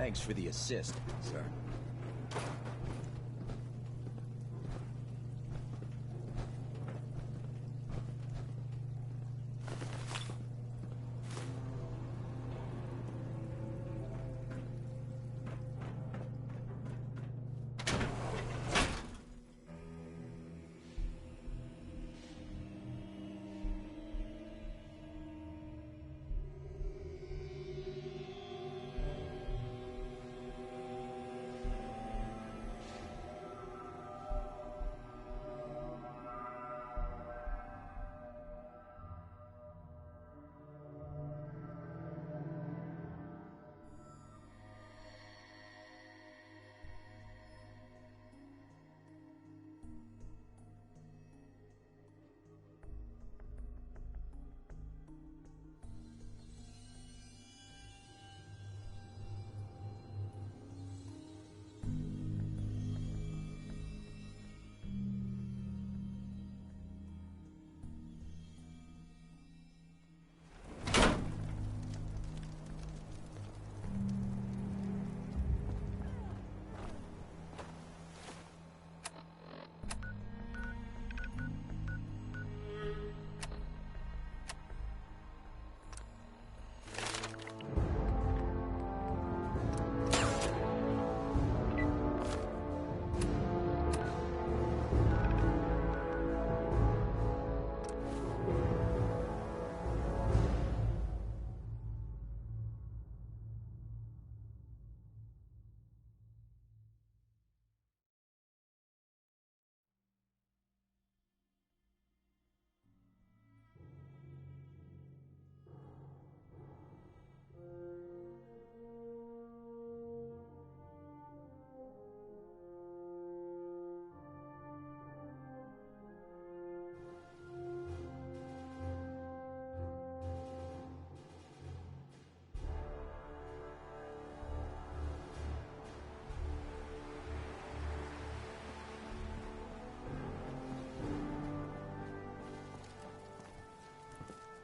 Speaker 9: Thanks for the assist, sir.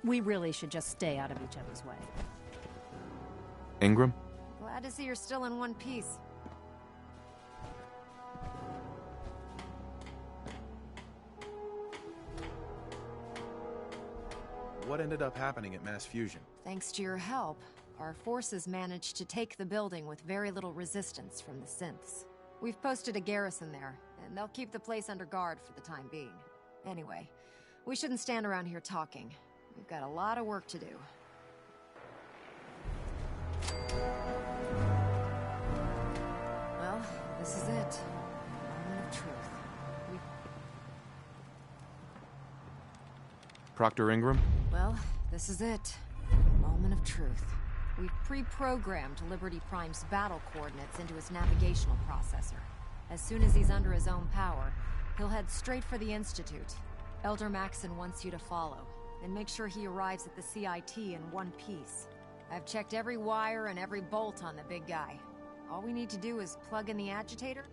Speaker 7: We really should just stay out of each other's way.
Speaker 2: Ingram?
Speaker 7: Glad to see you're still in one piece.
Speaker 2: What ended up happening at Mass Fusion?
Speaker 7: Thanks to your help, our forces managed to take the building with very little resistance from the synths. We've posted a garrison there, and they'll keep the place under guard for the time being. Anyway, we shouldn't stand around here talking. We've got a lot of work to do. Well, this is it. Moment of truth.
Speaker 2: Proctor Ingram?
Speaker 7: Well, this is it. Moment of truth. We've pre-programmed Liberty Prime's battle coordinates into his navigational processor. As soon as he's under his own power, he'll head straight for the Institute. Elder Maxon wants you to follow, and make sure he arrives at the CIT in one piece. I've checked every wire and every bolt on the big guy. All we need to do is plug in the agitator.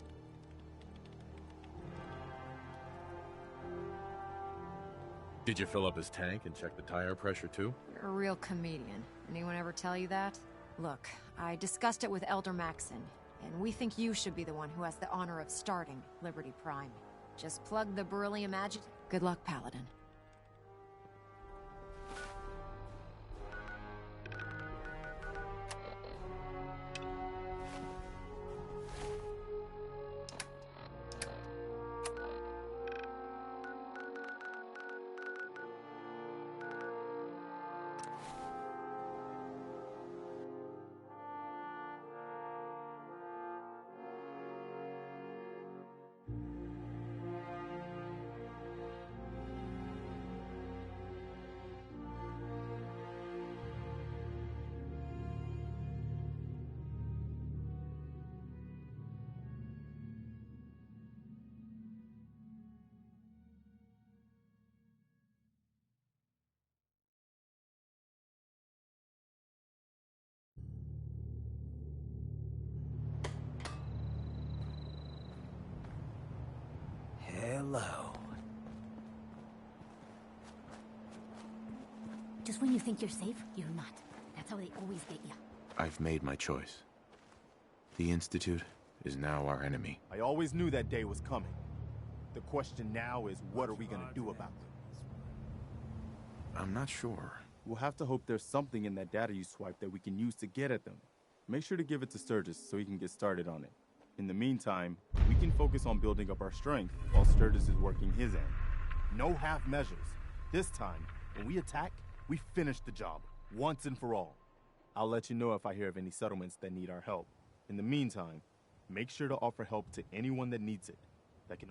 Speaker 2: Did you fill up his tank and check the tire pressure too?
Speaker 7: You're a real comedian. Anyone ever tell you that? Look, I discussed it with Elder Maxon, and we think you should be the one who has the honor of starting Liberty Prime. Just plug the beryllium agitator. Good luck, Paladin.
Speaker 3: Hello.
Speaker 17: Just when you think you're safe, you're not. That's how they always get you.
Speaker 2: I've made my choice. The Institute is now our enemy.
Speaker 8: I always knew that day was coming. The question now is, what are we gonna do about it?
Speaker 2: I'm not sure.
Speaker 8: We'll have to hope there's something in that data you swiped that we can use to get at them. Make sure to give it to Sturgis so he can get started on it. In the meantime, we can focus on building up our strength while Sturgis is working his end. No half measures. This time, when we attack, we finish the job, once and for all. I'll let you know if I hear of any settlements that need our help. In the meantime, make sure to offer help to anyone that needs it. That can